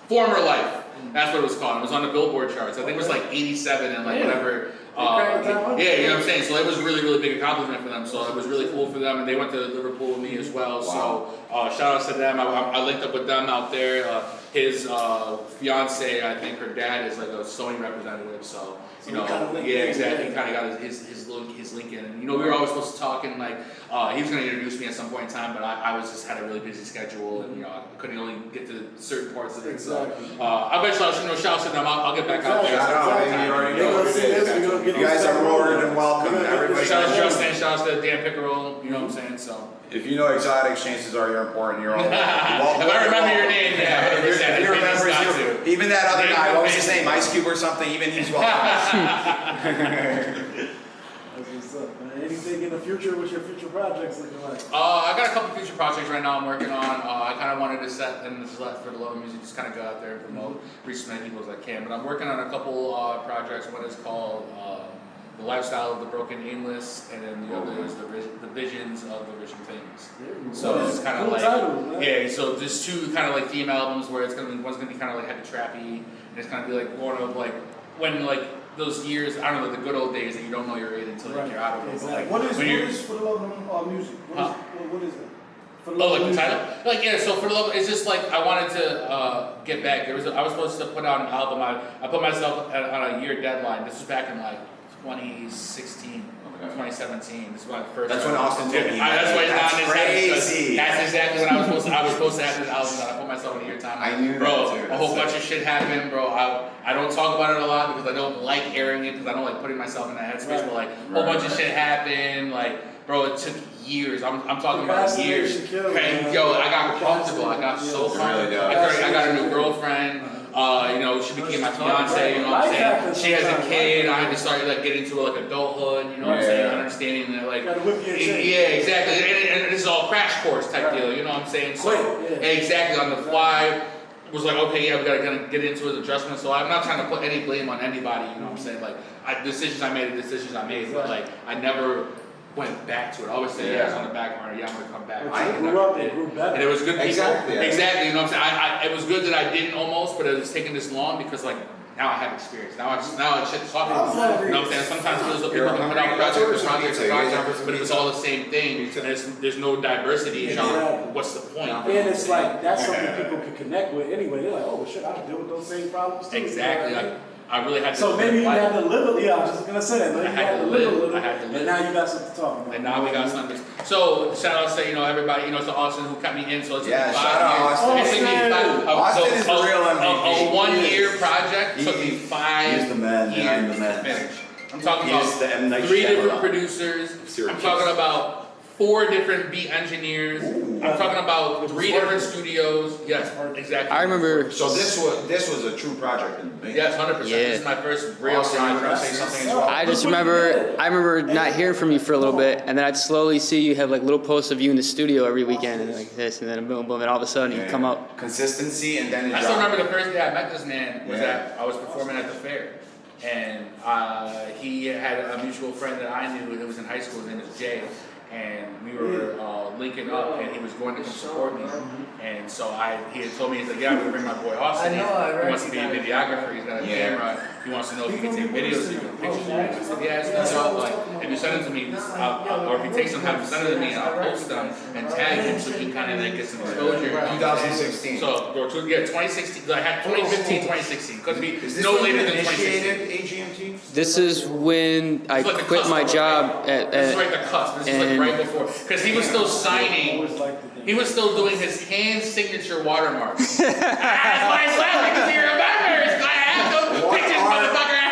Former Life. That's what it was called. It was on the Billboard charts. I think it was like 87 and like whatever. Yeah, you know what I'm saying? So it was a really, really big accomplishment for them. So it was really cool for them. And they went to Liverpool with me as well. Wow. So shout out to them. I linked up with them out there. His fiance, I think her dad is like a Sony representative. So, you know, yeah, exactly. He kind of got his link in. And, you know, we were always supposed to talk and like, he was going to introduce me at some point in time, but I was just had a really busy schedule and, you know, I couldn't really get to certain parts of it. So, I bet shout out to them. I'll get back out there. Shout out, baby. You already know what it is. You guys are more than welcome. Everybody. Shout out to Justin, shout out to Dan Pickerel, you know what I'm saying? So. If you know Exoticz, chances are you're important. You're all welcome. If I remember your name, yeah, 100%. If he remembers you. Even that other guy, what was his name? Ice Cube or something? Even he's welcome. That's what's up, man. Anything in the future? What's your future projects looking like? I got a couple future projects right now I'm working on. I kind of wanted to set and just let for the love of music, just kind of go out there and promote, reach as many people as I can. But I'm working on a couple projects. One is called The Lifestyle of the Broken Aimless, and then the other is the Visions of the Rich and Famous. So it's kind of like, so there's two kind of like theme albums where it's gonna be, one's gonna be kind of like heavy trappy, and it's gonna be like one of like when like those years, I don't know, the good old days that you don't know you're in until like, you're out of it. Exactly. Like, What is For the Love of Music? What is it? For the Love like of the Music. title? Like yeah, so For the Love, it's just like I wanted to get back. I was supposed to put out an album. I put myself on a year deadline. This was back in like 2016. 2017. This is my first. That's when Austin told me. That's why it's not crazy. That's exactly when I was supposed to. I was supposed to have this album done. I put myself in a year time. I knew bro, that too. A whole bunch of shit happened, bro. I don't talk about it a lot because I don't like airing it because I don't like putting myself in that headspace. But like a whole bunch of shit happened. Like bro, it took years. I'm talking about years. Yo, I got comfortable. I got so comfortable. I got a new girlfriend. You know, she became my fiance, you know what I'm saying? She has a kid, I had to start like getting into like adulthood, you know what I'm saying? Understanding that like yeah, exactly. And this is all crash course type deal, you know what I'm saying? So exactly on the fly was like, okay, yeah, we gotta kind of get into his adjustment. So I'm not trying to put any blame on anybody, you know what I'm saying? Like decisions I made, but like I never went back to it. I always say yes on the back burner. Yeah, I'm gonna come back. I grew up and grew better. And it was good people. Exactly. You know what I'm saying? It was good that I didn't almost, but it was taking this long because like now I have experience. Now I shit to talk about. You know what I'm saying? Sometimes feels like people can put out projects, but it's all the same thing. And there's no diversity in genre. What's the point? And it's like that's something people can connect with anyway. They're like, oh shit, I can deal with those same problems too. Exactly. I really had to. So maybe you had to live a little. Yeah, I was just gonna say that. Maybe you had to live a little. I had to live. And now you got something to talk about. And now we got something. So shout out to everybody, to Austin who kept me in. So it's Yeah, been 5 shout out years. Austin. It took me Austin is the real MVP. A 1 year project took me 5 He's the man behind the years man. to finish. I'm talking He is the M. about Night 3 different Shyamalan. producers. Serious. I'm talking about 4 different beat engineers. I'm talking about 3 different studios. Yes, exactly. I remember. So this was a true project in the making. Yes, 100%. Yeah. This is my first real project. Say something as well. I just remember not hearing from you for a little bit, and then I'd slowly see you have like little posts of you in the studio every weekend, and like this, and then boom, boom, and all of a sudden you come up. Consistency, and then it I still dropped. remember the first day I met this man was that I was performing at the fair. And he had a mutual friend that I knew that was in high school. His name is Jay. And we were linking up, and he was going to come support me. And so he had told me, he's like, yeah, I'm going to bring my boy Austin. He wants to be a videographer. He's got a camera. He wants to know if he can take videos, so you can pictures of him. I said, yeah, it's not like, if if you send it to me, or if you take some time to send it to me, I'll post them and tag him so he can kind of like get some exposure. 2016. So, 2016. I had 2015, 2016. Couldn't be no later than 2016. AGMT? This is when I It's like the quit cusp my of it, job right? This is right the cusp. This is like and- right before, because he was still signing. He was still doing his hand signature watermark. That's why he's laughing, because he remembers. I have to pick this motherfucker out.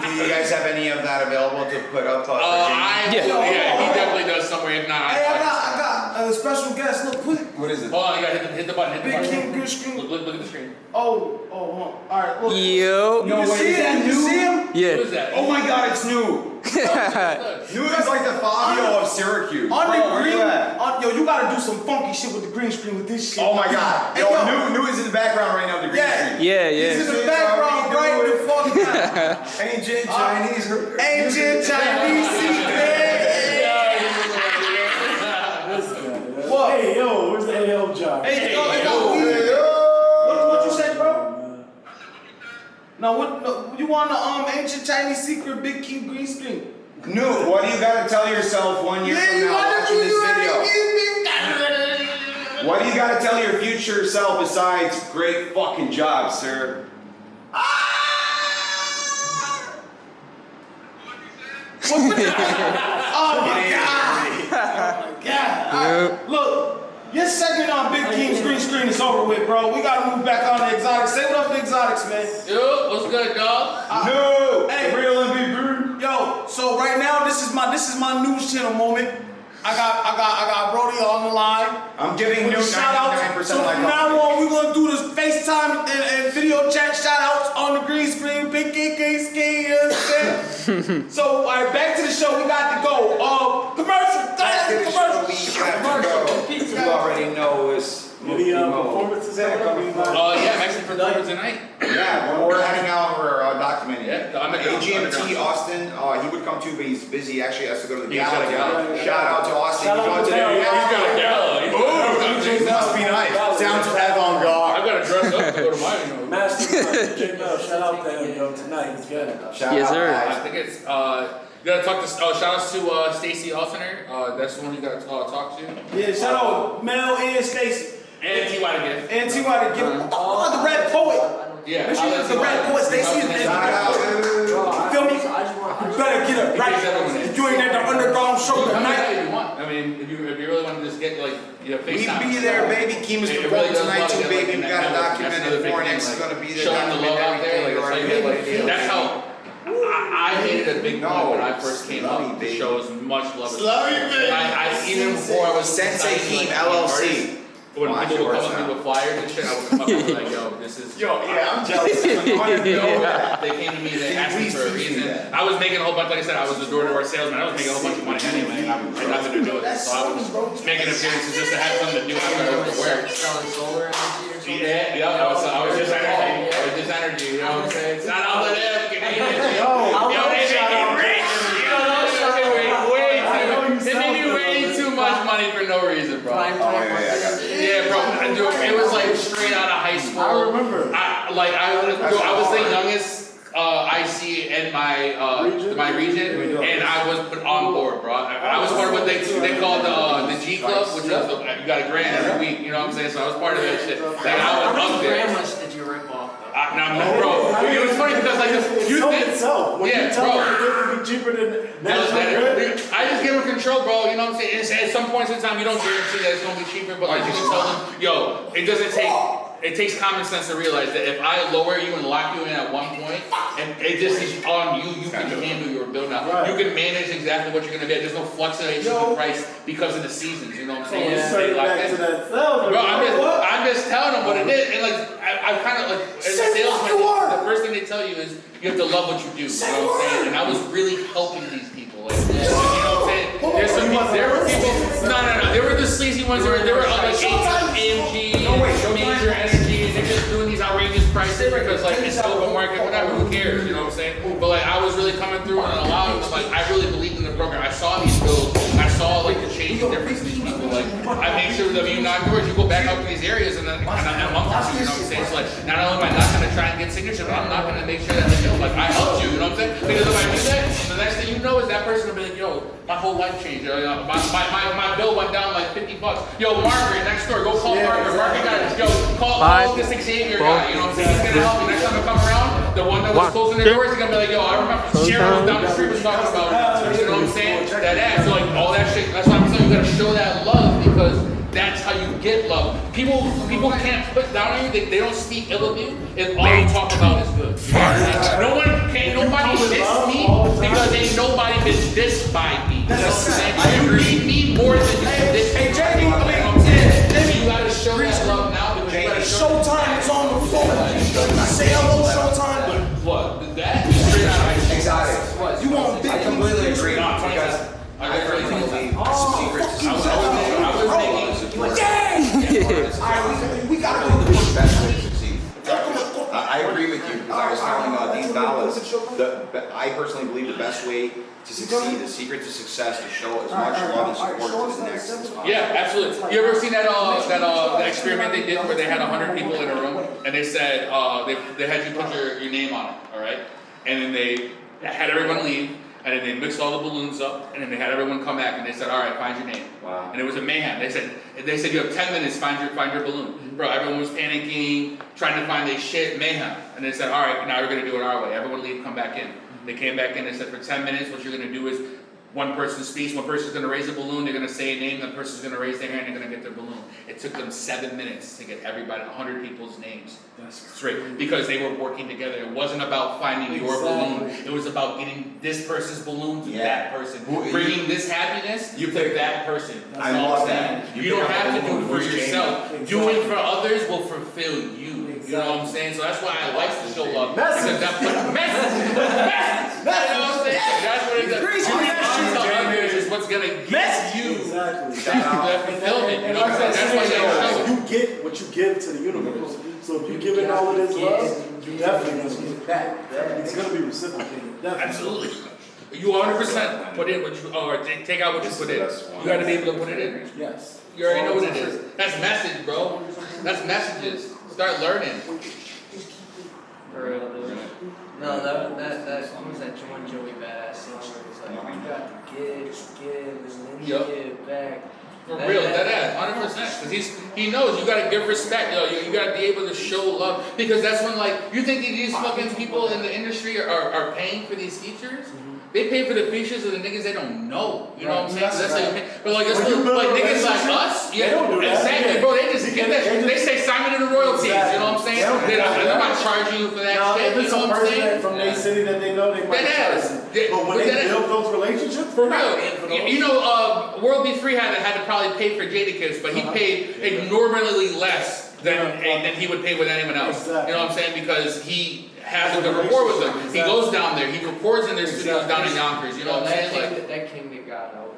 Do you guys have any of that available to put up? Yeah, he definitely does somewhere. If not, Hey, I got a special guest. Look, put it. What is it? Hold on, you gotta hit the button. Hit the Big button. King, good screen. Look at the screen. Oh, hold on. All right, look. Yo. You can see it? You see him? Yeah. Who is that? Oh my God, it's new. New is like the Fabio of Syracuse. On the Bro, where green, you at? yo, you gotta do some funky shit with the green screen with this shit. Oh my God. Hey, Yo, new is in the background right now. The green Yeah. screen. Yeah, He's in yeah. the background right the fuck now. Ancient Chinese. Ancient Chinese secret. What? Hey, yo, where's the AL job? Hey, what you said, bro? No, what you want the ancient Chinese secret big King green screen? New, what do you gotta tell yourself 1 year from now watching this video? What do you gotta tell your future self besides great fucking job, sir? Oh my God! Oh my God! All right, look, your segment on Big King's green screen is over with, bro. We gotta move back on the Exoticz. Say what up to Exoticz, man. Yo, what's good, dog? No! Hey. Real MVP! Yo, so right now this is my news channel moment. I got Brody on the line. I'm giving New 99% Shout outs. So like from now on, we're gonna do this FaceTime and video chat shout outs on the green screen. Big King, you know what I'm saying? So, all right, back to the show. We got to go. Commercial. Commercial. You already know it's Any performances coming? Yeah, Mexican performance tonight. Yeah, when we're heading out, we're documenting. Yeah, I'm at the AGMT underground. Austin, he would come too, but he's busy. He actually has to go to the He's got a gala. gala. Shout out to Austin. Shout He's out going to to the Dale. He's got a gala. Ooh, must be nice. Sounds avant-garde. I gotta dress up to go to mine. Master DJ Mel, shout out to him, yo, tonight. He's good. Shout Yes, out, sir. guys. I think it's you gotta talk to shout outs to Stacy Alterner. That's the one you gotta talk to. Yeah, shout out Mel and Stacy. And T.Y. to give. And T.Y. to give. What the fuck, the Red Poet? Yeah. Make sure you the Red Poet, Stacy. Shout out. Feel me? You better get it right. If you ain't at the underground show tonight. If you want. I mean, if you really want to just get like We FaceTime. be there, baby. Kima's It performing really does tonight a lot too, of baby. good, We like, got to that's document another it. big ForenX thing, is like, going to be there. showing the love out there, like, that's how you get, like, Already that's how I made it a big point when I first came Slummy, up to baby. show as much love as Slummy, baby. I even before I was Sensei signing, Keem, like, LLC. when Watch people would yours come up now. with flyers and shit, I would come up and be like, yo, this is Yeah, I'm jealous. They came to me, they asked me Please for a teach me reason. that. I was making a whole bunch, like I said, I was a door-to-door salesman. I was making a whole bunch of money anyway, and I had nothing to do with it. So I was making appearances just to have something to do after I went to work. Selling solar energy or something. Yeah, I was just energy. I was just energy, you know what I'm saying? Shout out to them, Canadians. Yo, they make me rich. You know, they made me way too much money for no reason, bro. Prime time yeah, I got market. Yeah, bro, dude, it was like straight out of high school. I remember. I was the youngest IC in my region, and I was put on board, bro. I was part of what they called the G Club, which was you got a grand every week. You know what I'm saying? So I was part of that shit. Like I was up there. How much did you rip off? No, bro. It was funny because like you Sold think. itself. When Yeah, you tell bro. them it would be cheaper than That was National Grid. better. I just give them control, bro. You know what I'm saying? At some points in time, you don't guarantee that it's gonna be cheaper, but like you can tell them, yo, it doesn't take. It takes common sense to realize that if I lower you and lock you in at one point, and it just is on you, you can handle your build out. Right. You can manage exactly what you're gonna get. There's no fluctuation in price because of the seasons. You know what I'm saying? You just stay Straight locked back in. to that sales. Bro, I'm just telling them what it is, and like I kind of like as a salesman, the first thing they tell you is you have to love what you do. You know what I'm saying? And I was really helping these people. Like, you know what I'm saying? There were people. No. There were the sleazy ones. There were like AMG, Major Energy, and they're just doing these outrageous prices because like it's open market, whatever. Who cares? You know what I'm saying? But like I was really coming through and allowing. Like I really believed in the program. I saw these bills. I saw like the change and difference in these people. Like I nature of being outdoors, you go back out to these areas and then you know what I'm saying? So like, not only am I not gonna try and get signatures, but I'm not gonna make sure that they know, like, I helped you, you know what I'm saying? Because if I do that, the next thing you know is that person will be like, yo, my whole life changed. My bill went down like $50. Yo, Margaret, next door, go call Margaret. Margaret got it. Yo, call this Xavier guy. You know what I'm saying? He's gonna help you. Next time I come around, the one that was closing the doors, he's gonna be like, yo, I remember Sharon was down the street was talking about it. You know what I'm saying? That ass. So like all that shit. That's why I'm saying you gotta show that love because that's how you get love. People can't put down on you. They don't speak ill of you if all you talk about is good. Nobody diss me because ain't nobody been dissed by me. You know what I'm saying? You need me more than you can diss me. Hey, Jamie, You know what I'm saying? You gotta show that love now because you gotta show Showtime is on the phone. Say hello, Showtime. what? That is straight out of Exoticz. You want big I completely agree No, because I firmly believe secret to I success. was making We gotta do The best way to succeed. I agree with you because I was telling these Dollaz, I personally believe the best way to succeed, the secret to success, to show as much love and support to the next as possible. Yeah, absolutely. You ever seen that experiment they did where they had 100 people in a room and they said they had you put your name on it, all right? And then they had everyone leave. And then they mixed all the balloons up, and then they had everyone come back, and they said, "All right, find your name." Wow. And it was a mayhem. They said you have 10 minutes, find your balloon. Bro, everyone was panicking, trying to find their shit, mayhem. And they said, "All right, now we're gonna do it our way. Everyone leave, come back in." They came back in. They said, "For 10 minutes, what you're gonna do is one person speaks, one person's gonna raise a balloon, they're gonna say a name, the person's gonna raise their hand, they're gonna get their balloon." It took them 7 minutes to get everybody, 100 people's names straight, because they were working together. It wasn't about finding your balloon, it was about getting this person's balloon to that person, bringing this happiness to that person. That's I all love I'm saying. that. You don't have to do it for yourself. Doing for others will fulfill you. You know what I'm saying? So that's why I like to show love. Because that message. You know what I'm saying? That's what it is. Doing unto others is what's gonna give you that fulfillment. You know what I'm saying? That's why they show. You get what you give to the universe. So if you give it all of this love, you definitely gonna get it back. It's gonna be reciprocated. Definitely. Absolutely. You 100% put in what you, or take out what you put in. You gotta be able to put it in. Yes. You already know what it is. That's message, bro. That's messages. Start learning. For real, dude. No, that what was that John Joey badass song where he's like, you got to give, and then you give back. For real, that ass, 100%. Because he knows you gotta give respect. You gotta be able to show love. Because that's when, like, you think these fucking people in the industry are paying for these features? They pay for the features of the niggas they don't know. You know what I'm saying? That's like, but like, it's like niggas like us, they don't do that. exactly, bro. They just get that. They say Simon and the royalties. You know what I'm saying? They're not charging you for that Now, shit. if it's You know a what I'm person saying? from their city that they know, they might That charge ass. you. But when they build those relationships, For they're not real, paying for those. you know, World Be Free had to probably pay for Jadakiss, but he paid enormously less than he would pay with anyone else. Exactly. You know what I'm saying? Because he has a good rapport with them. He goes down there, he records in their studios down in Yonkers. You know what I'm saying? Like, that came to God out.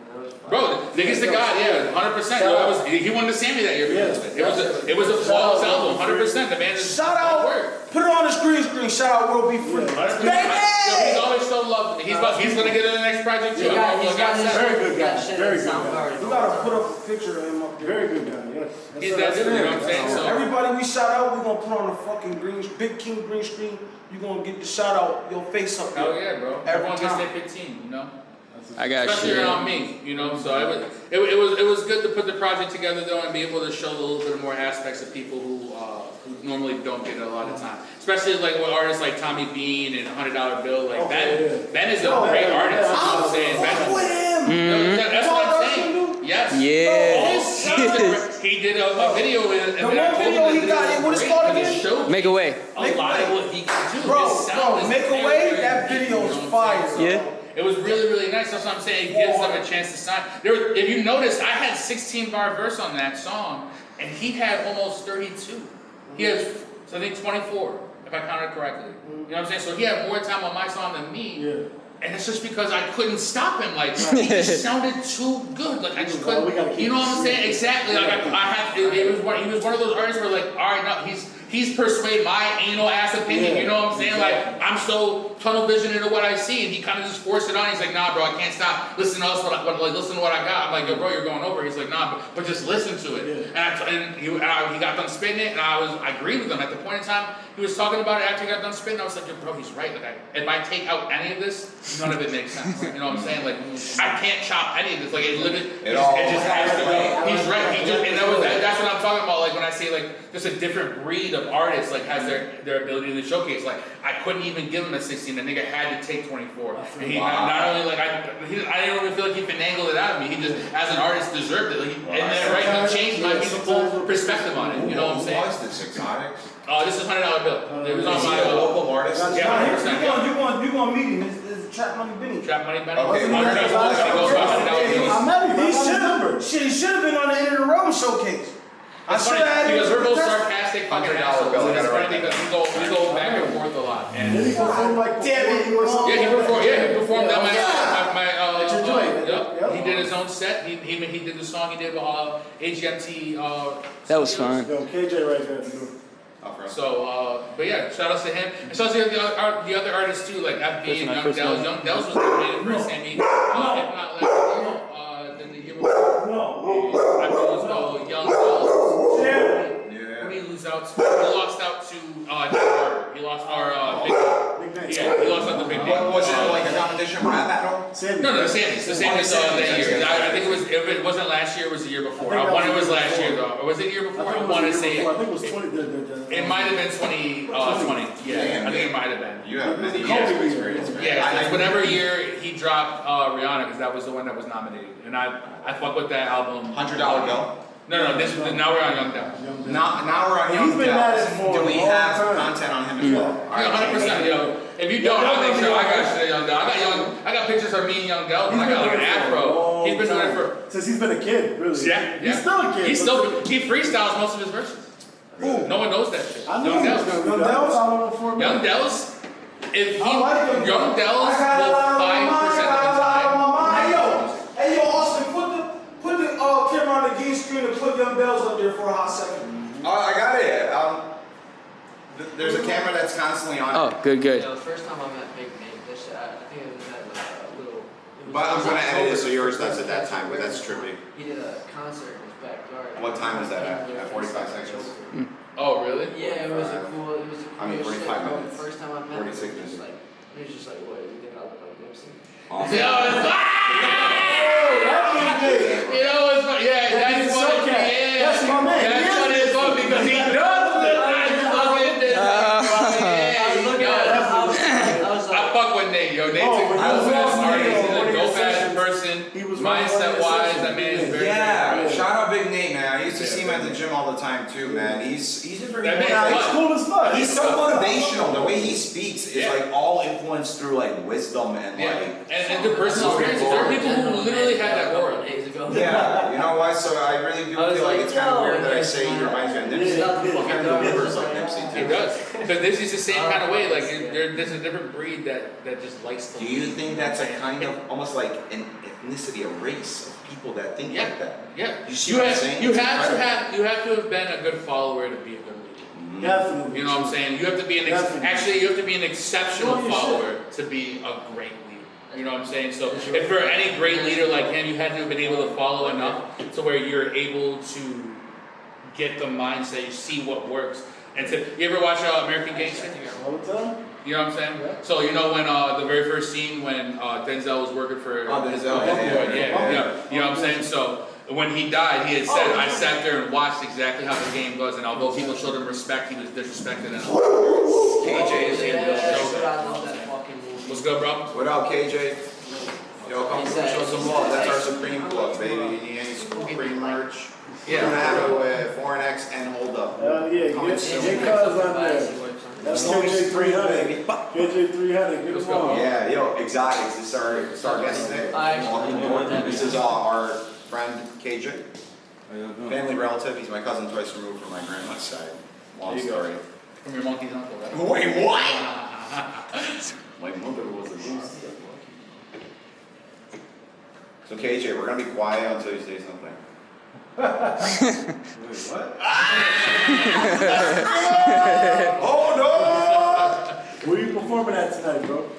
bro, niggas to God, yeah, 100%. He won the Sammy that year because of it. It was a flawless album, 100%. The man is Shout out, work. put it on the screen. Shout out, World Be Free. He's always so loved. He's gonna get in the next project too. He's got Very good guy. Very good guy. guy. We gotta put up a picture of him up there. Very good guy, yes. He's that dude, you know what I'm saying? So, Everybody we shout out, we gonna put on the fucking Big King green screen. You gonna get the shout out, your face up there. hell yeah, bro. Every Everyone gets time. their 15, you know? I got Especially shit. around me, you know. So it was good to put the project together though and be able to show a little bit more aspects of people who normally don't get it a lot of time. Especially like with artists like Tommy Bean and $100 Bill, like Ben is a great artist. You know what I'm saying? That's what I'm saying. Yes. Yeah. He did a video and The one video he got, what is it called again? Make a way. A lot of what he can do. Bro, His sound is Make a very, Way, very that good, video you is know what I'm saying? fire. Yeah. It was really, really nice. That's what I'm saying. It gives them a chance to sign. If you notice, I had 16-bar verse on that song, and he had almost 32. He has, I think, 24, if I counted correctly. You know what I'm saying? So he had more time on my song than me. Yeah. And it's just because I couldn't stop him. Like, he just sounded too good. Like, I just couldn't. You know what I'm saying? Exactly. Like, I had. He was one of those artists where, like, all right, no, he's persuaded my anal ass opinion. You know what I'm saying? Like I'm so tunnel vision into what I see, and he kind of just forced it on. He's like, nah, bro, I can't stop. Listen to us. Listen to what I got. I'm like, yo, bro, you're going over. He's like, nah, but just listen to it. And he got done spitting it, and I agreed with him. At the point in time he was talking about it after he got done spitting, I was like, yo, bro, he's right. Like if I take out any of this, none of it makes sense. You know what I'm saying? Like I can't chop any of this. Like it literally, it just has to go. He's right. That's what I'm talking about. Like when I say like just a different breed of artists like has their ability to showcase. Like I couldn't even give him a 16. The nigga had to take 24. And he not only like I didn't even feel like he finagled it out of me. He just as an artist deserved it. Like he changed my musical perspective on it. You know what I'm saying? Who was this, Exoticz? This is $100 bill. It was on my local artist. Yeah, 100%. You gonna meet him? It's Trap Money Benny. Trap Money Benny. Okay, He should have been on the End of the Road showcase. I should have had because we're both sarcastic fucking $100 assholes. bill, I It's gotta write funny because we go back and forth a lot. And Did he perform like Damn it. he performed at my Yep. he did his own set. He did the song he did with HMT. That was fun. Yo, KJ right there. So, but yeah, shout outs to him. And shout outs to the other artists too, like FB and Young Dells. Young Dells was nominated for a Sammy. If not last year, then the year before. I think it was Young Dells. Who did he lose out to? He lost out to Nick Carter. He lost our Big Name. Yeah, he lost out to Big Name. Was it like a competition rap battle? No, the Sammys. The Sammys that year. I think it was. If it wasn't last year, it was the year before. I won. It was last year though. Or was it the year before? I want to say. I think it was 20. It might have been 2020. Yeah, I think it might have been. You have many years of experience. Yeah, because whatever year he dropped Rihanna, because that was the one that was nominated, and I fuck with that album. $100 bill. No, now we're on Young Dells. Now we're on Young He's been at it Dells. for Do we a long have time. content on him as well? Yeah, 100%. Yo, if you don't, I'll make sure I got shit of Young Dells. I got pictures of me and Young Dells. I got like an afro. He's been doing it for since he's been a kid, really. Yeah. He's still a kid. He freestyles most of his verses. Who? No one knows that shit. I know Young Young Dells. Dells. Young Dells. If I like Young Dells will 5% of the time. Hey yo, Austin, put the camera on the game screen and put Young Dells up there for a hot second. I got it. There's a camera that's constantly on. Oh, good. The first time I met Big Name, I think it was at like a little. But I'm gonna edit it so yours does at that time, but that's trippy. He did a concert in his backyard. What time was that at 45 seconds? Oh, really? Yeah, it was a cool. I mean, 45 shit, bro. minutes. The first time I met him, 46 he was minutes. just like, what? You think I look like Nipsey? Awesome. You know what's funny? Yeah, that's funny. Yeah, That's my man. That's funny as fuck because he does look like fucking this. I fuck with Nate, yo. Nate's a dope-ass artist. He's a dope-ass person. Mindset-wise, that man is very Yeah, shout out Big Nate, man. I used to see him at the gym all the time too, man. He's a pretty That man's It's cool as fuck. He's so motivational. The way he speaks is like all influenced through like wisdom and Yeah, like. and the personal experiences. There are people who literally had that aura. Days ago. Yeah, you know what? So I really do I was feel like like, it's kind of yo, weird that I say he reminds me of Nipsey. He kind of delivers like Nipsey too. It does. Because this is the same kind of way. Like there's a different breed that just likes to. Do you think that's a kind of almost like an ethnicity, a race of people that think like that? Yeah. You see what I'm saying? You It's have incredible. to have been a good follower to be a good leader. Definitely. You know what I'm saying? You have to be an exceptional follower to be a great leader. You know what I'm saying? So if for any great leader like him, you had to have been able to follow enough to where you're able to get the mindset, you see what works. And to, you ever watch American Gangster? All the time. You know what I'm saying? So you know when the very first scene when Denzel was working for his Denzel, yeah. You know what I'm saying? So when he died, he had said, I sat there and watched exactly how the game goes, and although people showed him respect, he was disrespected. And KJ is in the show. I love that fucking movie. What's good, bro? What up, KJ? Yo, come show some love. That's our Supreme Club, baby. You need any Supreme merch? We're gonna have it with ForenX and Holdup. Yeah, get cuz on there. That's KJ 300. KJ 300. Get him on. Yeah, yo, Exoticz. This is our guest today. Welcome aboard. This is our friend KJ. Family relative. He's my cousin twice removed from my grandma's side. Long story. From your monkey's uncle, right? Wait, what? My mother was a goose. So KJ, we're gonna be quiet until you say something. What? Hold on! Where you performing at tonight, bro?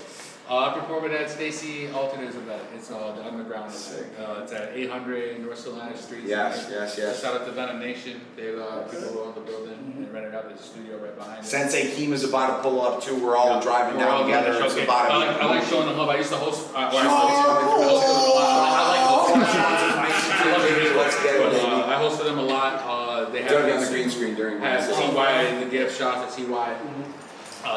I'm performing at Stacy Alternatives event. It's the underground event. It's at 800 North Carolina Street. Yes. Shout out to Venom Nation. They have people who own the building and rented out the studio right behind it. Sensei Keem is about to pull up too. We're all driving down together. It's about to be. I like showing them love. I used to host. I hosted them a lot. They have on the green screen during TY, the gift shots at TY.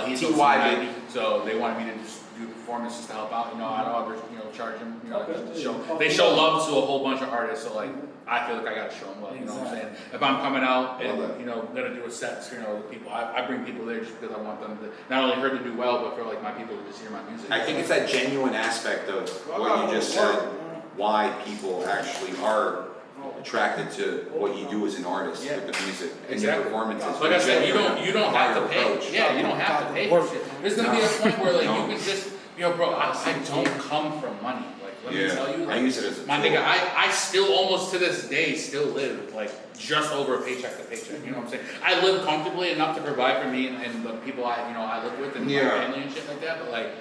He's TY, baby. So they wanted me to just do performances to help out. I don't ever, charge them. To show. They show love to a whole bunch of artists. So like, I feel like I gotta show them love. You know what I'm saying? If I'm coming out and gonna do a set, the people, I bring people there just because I want them to not only her to do well, but for like my people to just hear my music. I think it's that genuine aspect of what you just said. Why people actually are attracted to what you do as an artist with the music and your performances. Like I said, you don't have to pay. Yeah, you don't have to pay for shit. There's gonna be a point where like you can just, bro, I don't come from money. Like let me tell you, like, I use it as a my tool. nigga, I still almost to this day still live like just over a paycheck to paycheck. You know what I'm saying? I live comfortably enough to provide for me and the people I live with and my family and shit like that. But like,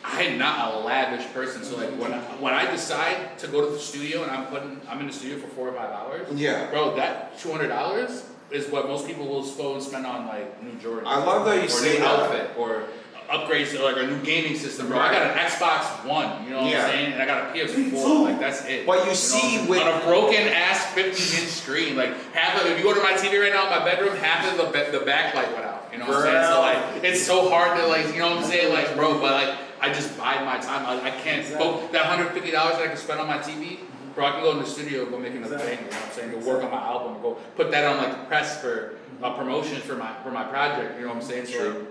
I'm not a lavish person, so like when I decide to go to the studio and I'm in the studio for 4 or 5 hours, bro, that $200 is what most people will go and spend on like new Jordan. I love that you say new that. outfit or upgrades to like a new gaming system, bro. I got an Xbox One, you know what I'm saying, and I got a PS4, like that's it. But you see with on a broken ass 50-inch screen, like if you go to my TV right now in my bedroom, half of the backlight went out. You know what I'm saying? So like it's so hard to like, you know what I'm saying, like bro, but like. I just bide my time. I can't go that $150 that I can spend on my TV, bro. I can go in the studio, go make another thing. You know what I'm saying? Go work on my album, go put that on like the press for promotions for my project. You know what I'm saying? So like,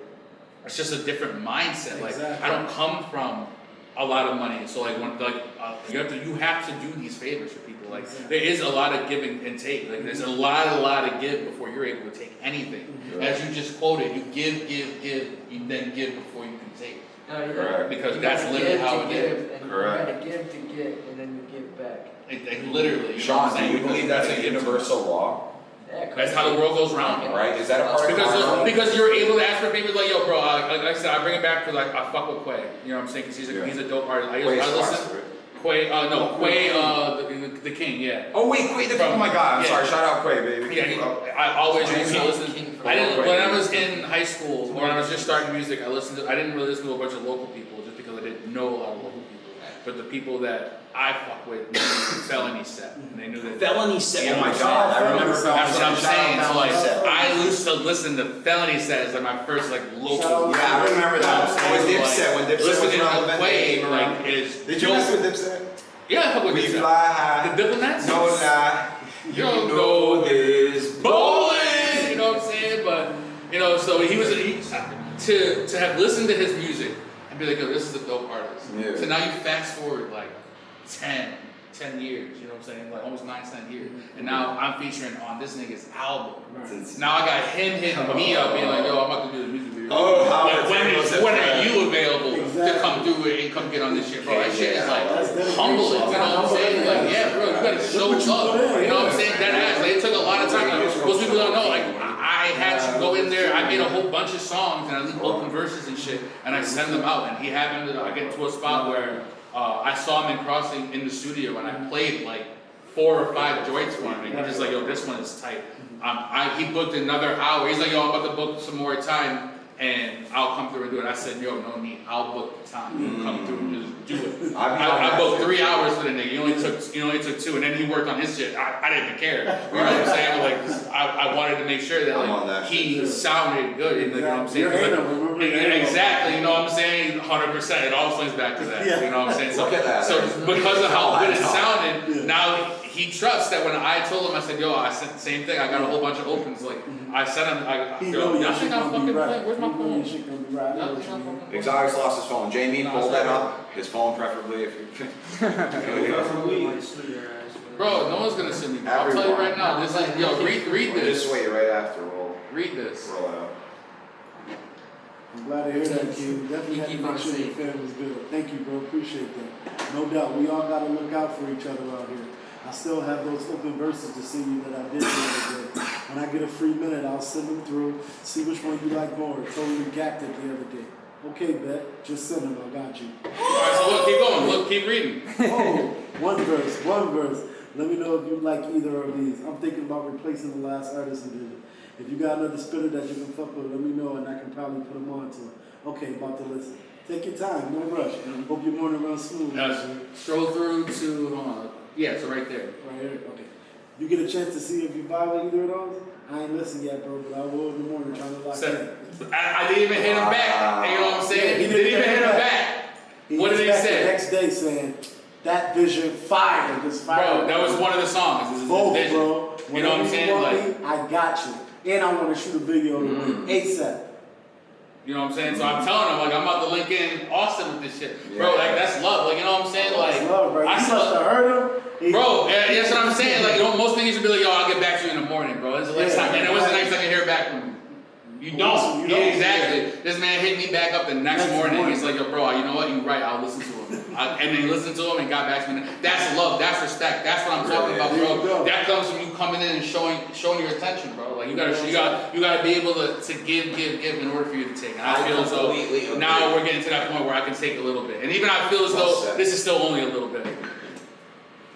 it's just a different mindset. Like I don't come from a lot of money, so like you have to do these favors for people. Like there is a lot of give and take. Like there's a lot of give before you're able to take anything. As you just quoted, you give, you then give before you can take. No, because that's literally how it is. And correct. You gotta give to get, and then you give back. Literally. Sean, do you believe that's a universal law? Yeah, that's how the world goes round, right? Is that a part of because you're able to ask for favors like, yo, bro, like I said, I bring it back to like I fuck with Quay. You know what I'm saying? Because he's a dope artist. I listen. Quay, the king, yeah. Oh wait, Quay, oh my God, I'm sorry, shout out Quay, baby. Yeah, I always used to listen. When I was in high school, or when I was just starting music, I didn't really listen to a bunch of local people just because I didn't know a lot of local people. But the people that I fuck with knew the Felony set, and they knew that. Felony set, oh my God, I remember That's what I'm saying. So like, I used to listen to Felony set as like my first like local. Yeah, I remember that. When Dipset was relevant. Quay, like, is. Did you mess with Dipset? Yeah, I fuck with Dipset. We fly high. The Diplomats? No lie. You know this bowling. You know what I'm saying? But, so he was, to have listened to his music and be like, yo, this is a dope artist. Yeah. So now you fast forward like 10 years, you know what I'm saying? Like almost 9-10 years. And now I'm featuring on this nigga's album. Now I got him hitting me up being like, yo, I'm about to do the music video. When are you available to come through it and come get on this shit, bro? That shit is like humbling, you know what I'm saying? Like, yeah, bro, you gotta show love. You know what I'm saying? That ass. Like, it took a lot of time. Like, most people don't know. Like, I had to go in there. I made a whole bunch of songs and I leave open verses and shit, and I send them out. And he happened to, I get to a spot where I saw him in Crossing in the studio, and I played like 4 or 5 joints for him. And he's just like, yo, this one is tight. He booked another hour. He's like, yo, I'm about to book some more time, and I'll come through and do it. I said, yo, no need. I'll book the time. You come through and just do it. I booked 3 hours for the nigga. He only took 2, and then he worked on his shit. I didn't even care. You know what I'm saying? Like, I wanted to make sure that like he sounded good. And, like, you know what I'm saying? Exactly. You know what I'm saying? 100%. It all swings back to that. Yeah. You know what I'm saying? So that. because of how good it sounded, now he trusts that when I told him, I said, yo, I said the same thing. I got a whole bunch of opens. Like, I sent him, y'all think I'm fucking playing? Where's my phone? Exoticz lost his phone. Jamie, pull that up. His phone, preferably, if you. Bro, no one's gonna sue me. I'll tell you right now. This is, yo, read this. Just wait right after. We'll read this. roll it out. I'm glad to hear that, King. Definitely had to make sure your family was good. Thank you, bro. Appreciate that. No doubt. We all got to look out for each other out here. I still have those open verses to sing you that I did the other day. When I get a free minute, I'll send them through, see which one you like more. Totally gapped it the other day. Okay, bet. Just send them. I got you. Alright, so look, keep going. Look, keep reading. Oh, one verse. Let me know if you like either of these. I'm thinking about replacing the last artist who did it. If you got another spitter that you can fuck with, let me know and I can probably put them on to it. Okay, about to listen. Take your time, no rush. Hope your morning runs smooth. Scroll through to, hold on. Yeah, so right there. Right here? Okay. You get a chance to see if you vibe with either of those? I ain't listened yet, bro, but I will in the morning trying to lock in. I didn't even hit him back. You know what I'm saying? He didn't even hit him back. What did he say? The next day saying, that vision fire. Just fire. Bro, that was one of the songs. This is both, vision. bro. You know what I'm saying? Like, I got you. And I want to shoot a video ASAP. You know what I'm saying? So I'm telling him, like, I'm about to link in Austin with this shit. Bro, like, that's love. Like, you know what I'm saying? Like, that's love, bro. I must have heard him. Bro, that's what I'm saying. Like, you know, most niggas would be like, yo, I'll get back to you in the morning, bro. It's the next time. And it was the next time I hear back from you. You don't. Yeah, exactly. This man hit me back up the next morning. He's like, yo, bro, you know what? You're right. I'll listen to him. And then he listened to him and got back to me. That's love. That's respect. That's what I'm talking about, bro. That comes from you coming in and showing your attention, bro. Like you gotta be able to give in order for you to take. And I feel as though now we're getting to that point where I can take a little bit. And even I feel as though this is still only a little bit.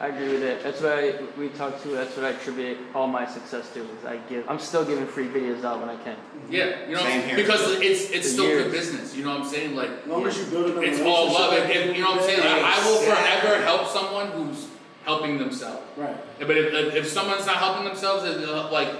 I agree with it. That's what we talked to. That's what I attribute all my success to. Is I'm still giving free videos out when I can. Yeah, you know, because it's still good business. You know what I'm saying? Like, as long as you build it's all love. And you know what I'm saying? I will forever help someone who's helping themselves. Right. But if someone's not helping themselves, like,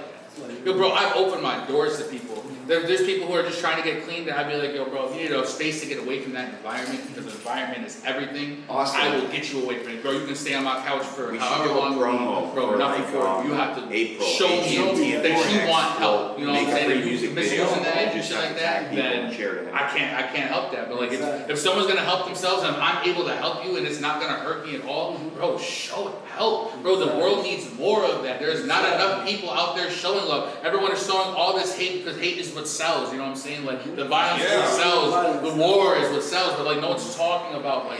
yo, bro, I've opened my doors to people. There's people who are just trying to get clean that I'd be like, yo, bro, if you need a space to get away from that environment, because the environment is everything, Awesome. I will get you away from it. Bro, you can stay on my couch for however long you need. Bro, nothing for you. You have to April, show me that you want help. You know what I'm saying? If you're misusing that and shit like that, then I can't help that. But like, if someone's gonna help themselves and I'm able to help you and it's not gonna hurt me at all, bro, show it. Help. Bro, the world needs more of that. There's not enough people out there showing love. Everyone is showing all this hate because hate is what sells. You know what I'm saying? Like, the violence is what sells. The war is what sells. But like, no one's talking about like,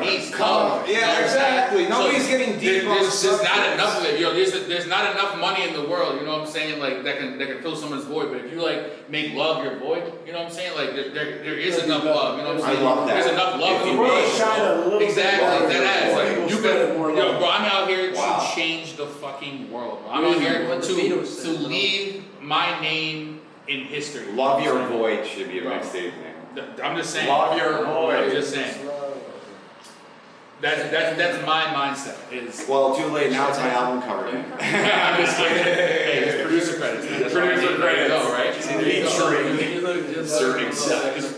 peace, love. Yeah, exactly. Nobody's getting deep on There's not enough of it. You know, there's not enough money in the world. You know what I'm saying? Like that can fill someone's void. But if you like make love your void, you know what I'm saying? Like there is enough love. You know what I'm saying? I love that. There's enough love in the world. Exactly. That adds. Like you can. Yo, bro, I'm out here to change the fucking world. I'm out here to leave my name in history. Love Your Void should be a mixtape name. I'm just saying. Love Your Void. I'm just saying. That's my mindset. Is well, too late. Now it's my album cover. I'm just kidding. Hey, it's producer credits. That's Producer credits. Go, right? Featuring certain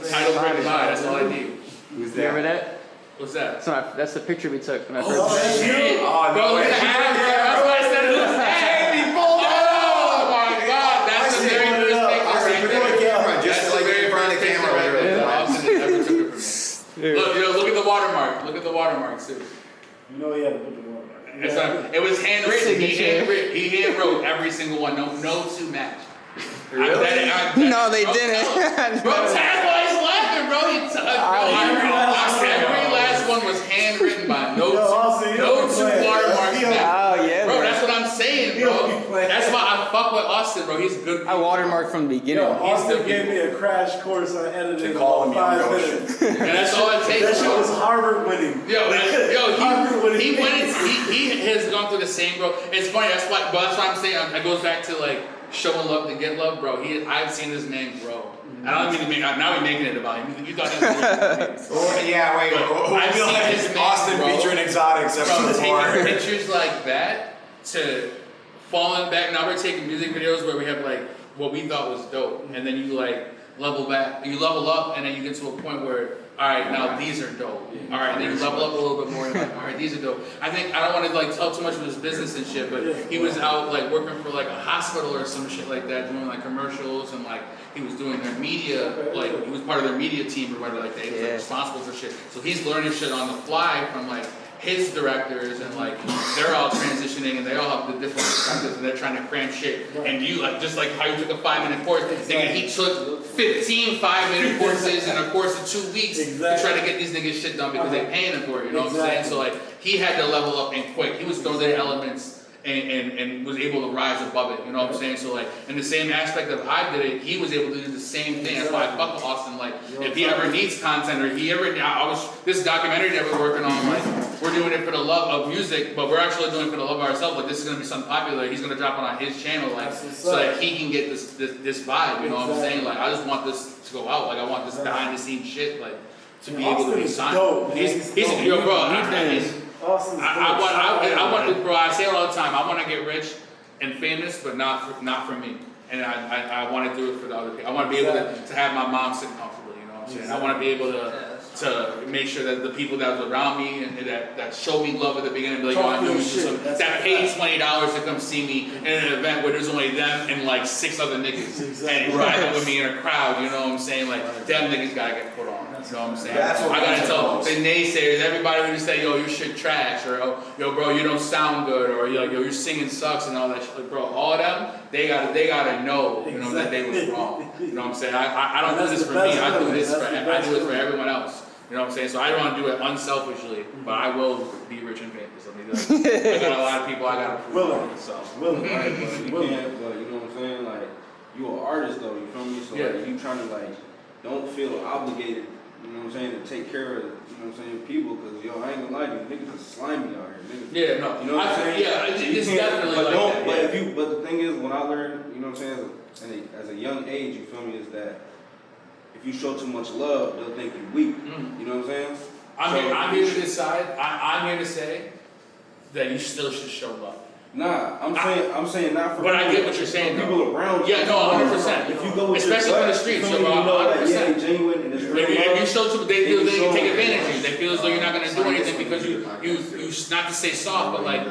Title written by. That's all I need. Who's that? Remember that? What's that? That's the picture we took when I first. Oh shit! Oh, no, look at the hat. That's why I said it was Sammy. Oh my God, that's the very first picture right there. Just like in front of the camera. Austin never took it from me. Look at the watermark. Look at the watermark too. You know he had to put the watermark. It was handwritten. He handwrote every single one. No two match. Really? No, they didn't. Bro, that's why he's laughing, bro. Every last one was handwritten by no two watermarks. Oh yeah. Bro, that's what I'm saying, bro. That's why I fuck with Austin, bro. He's good. I watermarked from the beginning. Yo, Austin gave me a crash course on editing. They call him 5 minutes. And that's all it takes. That shit was Harvard winning. He has gone through the same, bro. It's funny. That's why I'm saying. It goes back to like showing love to get love, bro. I've seen this man grow. I don't mean to make. Now we're making it about him. You thought that was Yeah, wait. I've seen his man Austin grow. featuring Exoticz episode 4. Taking pictures like that to falling back. Now we're taking music videos where we have like what we thought was dope, and then you like level back. You level up, and then you get to a point where, all right, now these are dope. All right, and then you level up a little bit more, and like, all right, these are dope. I think I don't want to like tell too much of his business and shit, but he was out like working for like a hospital or some shit like that, doing like commercials and like he was doing their media, like he was part of their media team or whatever, like they were responsible for shit. So he's learning shit on the fly from like his directors and like they're all transitioning and they all have the different perspectives and they're trying to cram shit. And you like just like how you took a 5-minute course, nigga, he took 15 5-minute courses in a course of 2 weeks to try to get these niggas shit done because they paying him for it. You know what I'm saying? So like he had to level up and quick. He was throwing the elements. And was able to rise above it, you know what I'm saying? So like, in the same aspect of I did it, he was able to do the same thing. That's why I fuck with Austin. Like, if he ever needs content or this documentary that we're working on, like, we're doing it for the love of music, but we're actually doing it for the love of ourselves. Like, this is gonna be something popular. He's gonna drop it on his channel, like, so that he can get this vibe, you know what I'm saying? Like, I just want this to go out. Like, I want this behind the scenes shit, like, to be able to be signed. He's yo, bro. I want to, bro. I say it all the time. I want to get rich and famous, but not for me. And I want to do it for the other people. I want to be able to have my mom sit comfortably. You know what I'm saying? I want to be able to make sure that the people that was around me and that showed me love at the beginning, be like, yo, I knew you that paid $20 to come see me in an event where there's only them and like 6 other niggas and riding with me in a crowd. You know what I'm saying? Like, them niggas gotta get put on. You know what I'm saying? I gotta tell the naysayers, everybody who just say, yo, your shit trash, or yo, bro, you don't sound good, or yo, your singing sucks and all that shit. Like, bro, all of them, they gotta know, you know, that they was wrong. You know what I'm saying? I don't do this for me. I do this for everyone else. You know what I'm saying? So I don't want to do it unselfishly, but I will be rich and famous. I got a lot of people I gotta prove on. So. Right, but you can't. But you know what I'm saying? Like, you an artist though. You feel me? So like, you trying to like, don't feel obligated. You know what I'm saying? To take care of, you know what I'm saying, people, because yo, I ain't gonna lie to you, niggas is slimy out here, niggas. Yeah, no. You know what I'm saying? Yeah, it's definitely but like that. But the thing is, when I learned, you know what I'm saying, as a young age, you feel me, is that if you show too much love, they'll think you're weak. You know what I'm saying? I'm here to decide. I'm here to say that you still should show love. Nah, I'm saying not for. But I get what you're saying. People around you. Yeah, no, 100%. If you go with especially your on the streets, so 100%. Yeah, genuine and it's real. If you show to, they feel they can take advantage of you. They feel as though you're not gonna do anything because you not to say soft, but like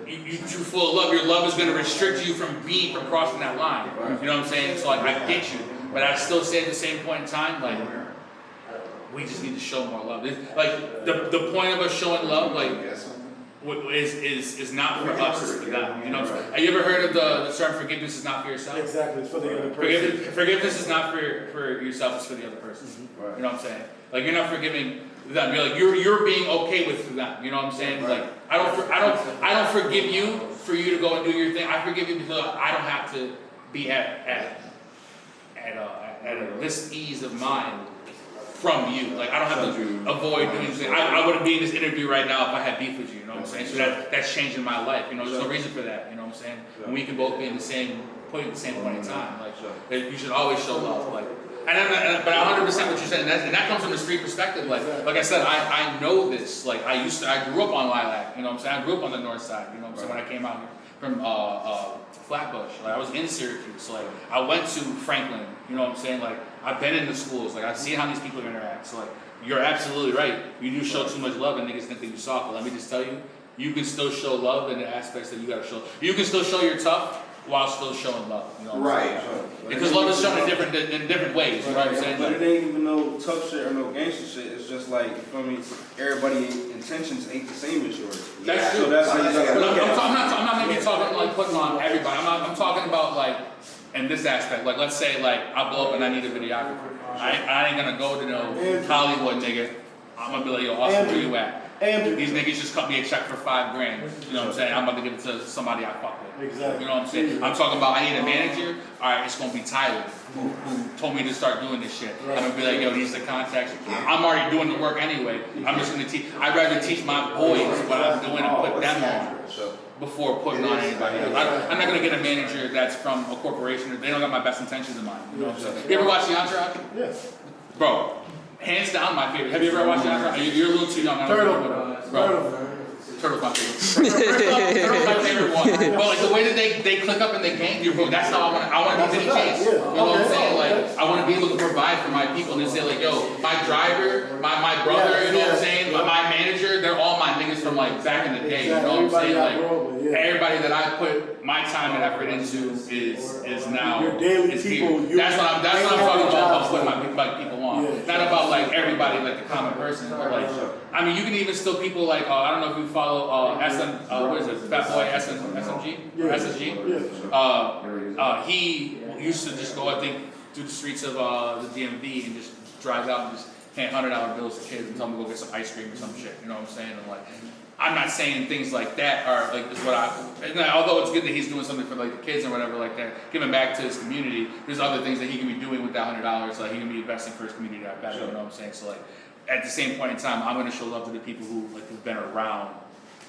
you too full of love. Your love is gonna restrict you from crossing that line. You know what I'm saying? So like I get you, but I still say at the same point in time, like we just need to show more love. Like the point of us showing love, like. Is not for us, it's for them. You know, have you ever heard of the term "forgiveness is not for yourself"? Exactly, it's for the other person. Forgiveness is not for yourself; it's for the other person. Right. You know what I'm saying? Like you're not forgiving them. You're like you're being okay with them. You know what I'm saying? Right. Like I don't forgive you for you to go and do your thing. I forgive you because I don't have to be at this ease of mind from you. Like I don't have to avoid doing things. I wouldn't be in this interview right now if I had beef with you. You know what I'm saying? So that's changing my life. You know, there's no reason for that. You know what I'm saying? And we can both be in the same point at time. Like you should always show love. Like, but 100% what you're saying, and that comes from the street perspective. Like I said, I know this. Like I grew up on Lilac. You know what I'm saying? I grew up on the north side. You know what I'm saying? When I came out here from Flatbush, like I was in Syracuse. Like I went to Franklin. You know what I'm saying? Like I've been in the schools. Like I've seen how these people interact. So like you're absolutely right. You do show too much love, and niggas think that you soft. But let me just tell you, you can still show love in the aspects that you gotta show. You can still show you're tough while still showing love. You know what I'm saying? Because love is shown in different ways. You know what I'm saying? But it ain't even no tough shit or no gangster shit. It's just like, you feel me? Everybody's intentions ain't the same as yours. That's true. So that's how you gotta look at it. I'm not maybe talking like putting on everybody. I'm talking about like in this aspect. Like let's say like I blow up and I need a videographer. I ain't gonna go to no Hollywood nigga. I'm gonna be like, yo, Austin, where you at? These niggas just cut me a check for $5,000. You know what I'm saying? I'm about to give it to somebody I fuck with. Exactly. You know what I'm saying? I'm talking about I need a manager. All right, it's gonna be Tyler who told me to start doing this shit. I'm gonna be like, yo, these are the contacts. I'm already doing the work anyway. I'm just gonna teach. I'd rather teach my boys what I'm doing and put them on before putting on anybody else. I'm not gonna get a manager that's from a corporation. They don't got my best intentions in mind. You know what I'm saying? You ever watch The Entourage? Yes. Bro, hands down my favorite. Have you ever watched The Entourage? You're a little too young. Turtle's my favorite. Turtle's my favorite one. But like the way that they click up and they gang you, bro, that's how I want to be Vinny Chase. You know what I'm saying? Like I want to be able to provide for my people and they say like, yo, my driver, my brother, you know what I'm saying? My manager, they're all my niggas from like back in the day. You know what I'm saying? Like everybody that I put my time and effort into is now your daily is people. here. That's what I'm talking about. Putting my people on. want. Yeah. Not about like everybody, like the common person, but like, I mean, you can even still people like, I don't know if you follow what is it, Fat Boy SMG? Yeah. SSG? Yeah. He used to just go, I think, through the streets of the DMV and just drive out and just hand $100 bills to kids and tell them to go get some ice cream or some shit. You know what I'm saying? And like, I'm not saying things like that are like is what although it's good that he's doing something for like the kids or whatever like that, giving back to his community. There's other things that he can be doing with that $100. Like he can be investing for his community. I bet. You know what I'm saying? So like, at the same point in time, I'm gonna show love to the people who like who've been around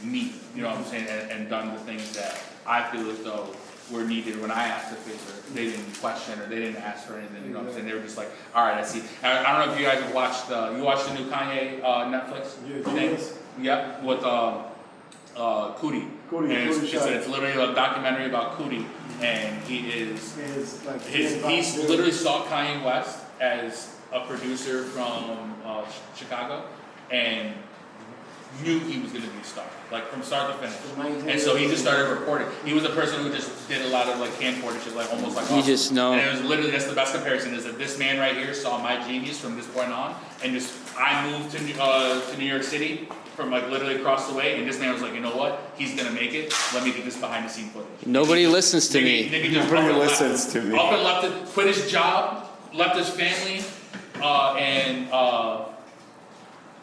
me. You know what I'm saying? And done the things that I feel as though were needed when I asked a favor. They didn't question or they didn't ask for anything. You know what I'm saying? They were just like, all right, I see. I don't know if you guys have watched. You watched the new Kanye Netflix thing? Yep, with Cootie. And it's literally a documentary about Cootie, and he's literally saw Kanye West as a producer from Chicago, and knew he was going to be a star, like from start to finish. And so he just started reporting. He was a person who just did a lot of like camcorder shit, like almost like You just know. And it was literally, that's the best comparison, is that this man right here saw my genius from this point on, and just I moved to New York City from like literally across the way, and this man was like, you know what? He's gonna make it. Let me get this behind the scene footage. Nobody listens to me. Nigga just Nobody listens to me. Up and left it, quit his job, left his family,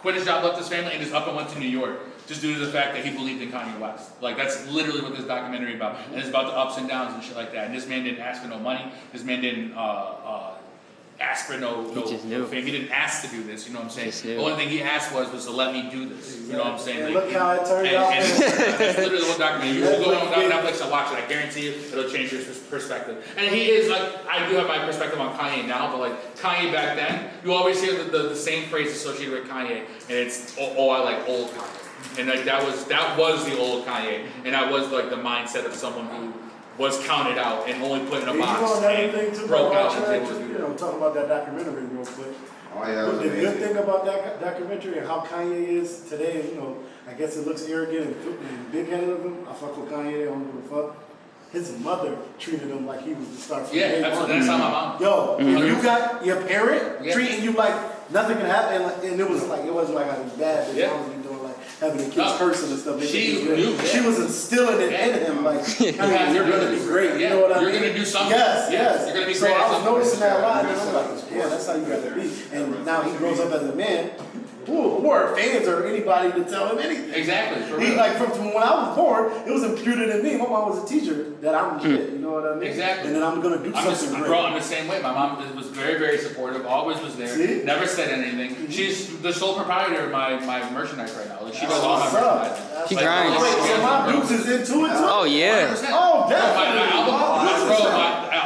quit his job, left his family, and just up and went to New York. Just due to the fact that he believed in Kanye West. Like, that's literally what this documentary about. And it's about the ups and downs and shit like that. And this man didn't ask for no money. This man didn't ask for no fame. He didn't ask to do this, you know what I'm saying? The only thing he asked was to let me do this. You know what I'm saying? And like, look how it turned out. And that's literally what documentary. You should go on Netflix and watch it. I guarantee you it'll change your perspective. And he is like, I do have my perspective on Kanye now, but like Kanye back then, you always hear the same phrase associated with Kanye, and it's, oh, I like old Kanye. And like that was the old Kanye, and that was like the mindset of someone who was counted out and only put in a box. You know another thing too, broke out about and that, you know, talk about that documentary real quick. Oh yeah, But the good thing about that documentary and how Kanye is today, you know, I guess it looks arrogant and big-headed of him. I fuck with Kanye, I don't give a fuck. His mother treated him like he was the star from day one. That's how my mom. Yo, if you got your parent treating you like nothing can happen, and it wasn't like it was bad. As long as you doing like having the kids cursing and stuff. She knew. She was instilling it in him, like you're gonna be great. You know what I mean? You're gonna do something. Yes. You're gonna be So great. I was noticing that a lot, and I'm like, yeah, that's how you got to be. And now he grows up as a man. Who are fans or anybody to tell him anything? Exactly. He like from when I was born, it was imputed in me. My mom was a teacher that I'm shit. You know what I mean? Exactly. And then I'm gonna do something great. Bro, I'm the same way. My mom was very, very supportive. Always was there. See? Never said anything. She's the sole proprietor of my merchandise right now. Like she does all my merchandise. She grinds. Wait, so my Dukes is into it too? Oh yeah. 100%. Oh, definitely.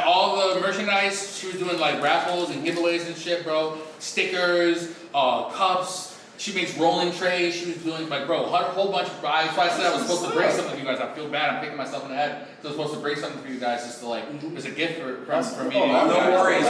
All the merchandise, she was doing like raffles and giveaways and shit, bro. Stickers, cups. She makes rolling trays. She was doing like, bro, a whole bunch of. That's why I said I was supposed to bring something for you guys. I feel bad. I'm kicking myself in the head. So I was supposed to bring something for you guys, just to like, as a gift for me. No worries.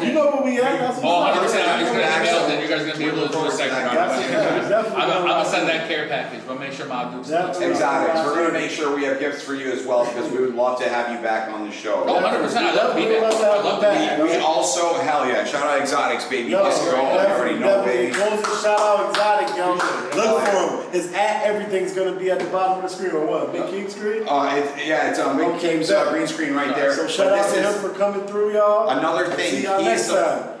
You know what we have? That's Oh, 100%. I'm just gonna email it, and you guys are gonna be able to do a second round. I'm gonna send that care package, but make sure my Dukes. Exoticz, we're gonna make sure we have gifts for you as well, because we would love to have you back on the show. Oh, 100%. I love to be back. I love to be back. We also, hell yeah, shout out Exoticz, baby. Let's go. You already know, baby. Close the shout out Exoticz, yo. Look for him. His everything's gonna be at the bottom of the screen or what? Big King screen? It's on Big King's green screen right there. So shout out to him for coming through, y'all. Another thing. See y'all next time.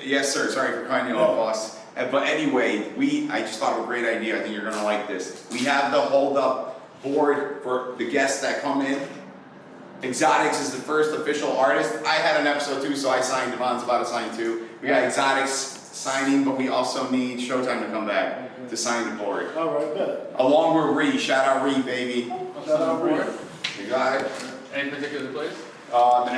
Yes, sir. Sorry for cutting you off, boss. But anyway, I just thought of a great idea. I think you're gonna like this. We have the Holdup board for the guests that come in. Exoticz is the first official artist. I had an episode too, so I signed. Devon's about to sign too. We got Exoticz signing, but we also need Showtime to come back to sign the board. All right, good. Along with Ree. Shout out Ree, baby. Shout out Ree. You got it? Any particular place?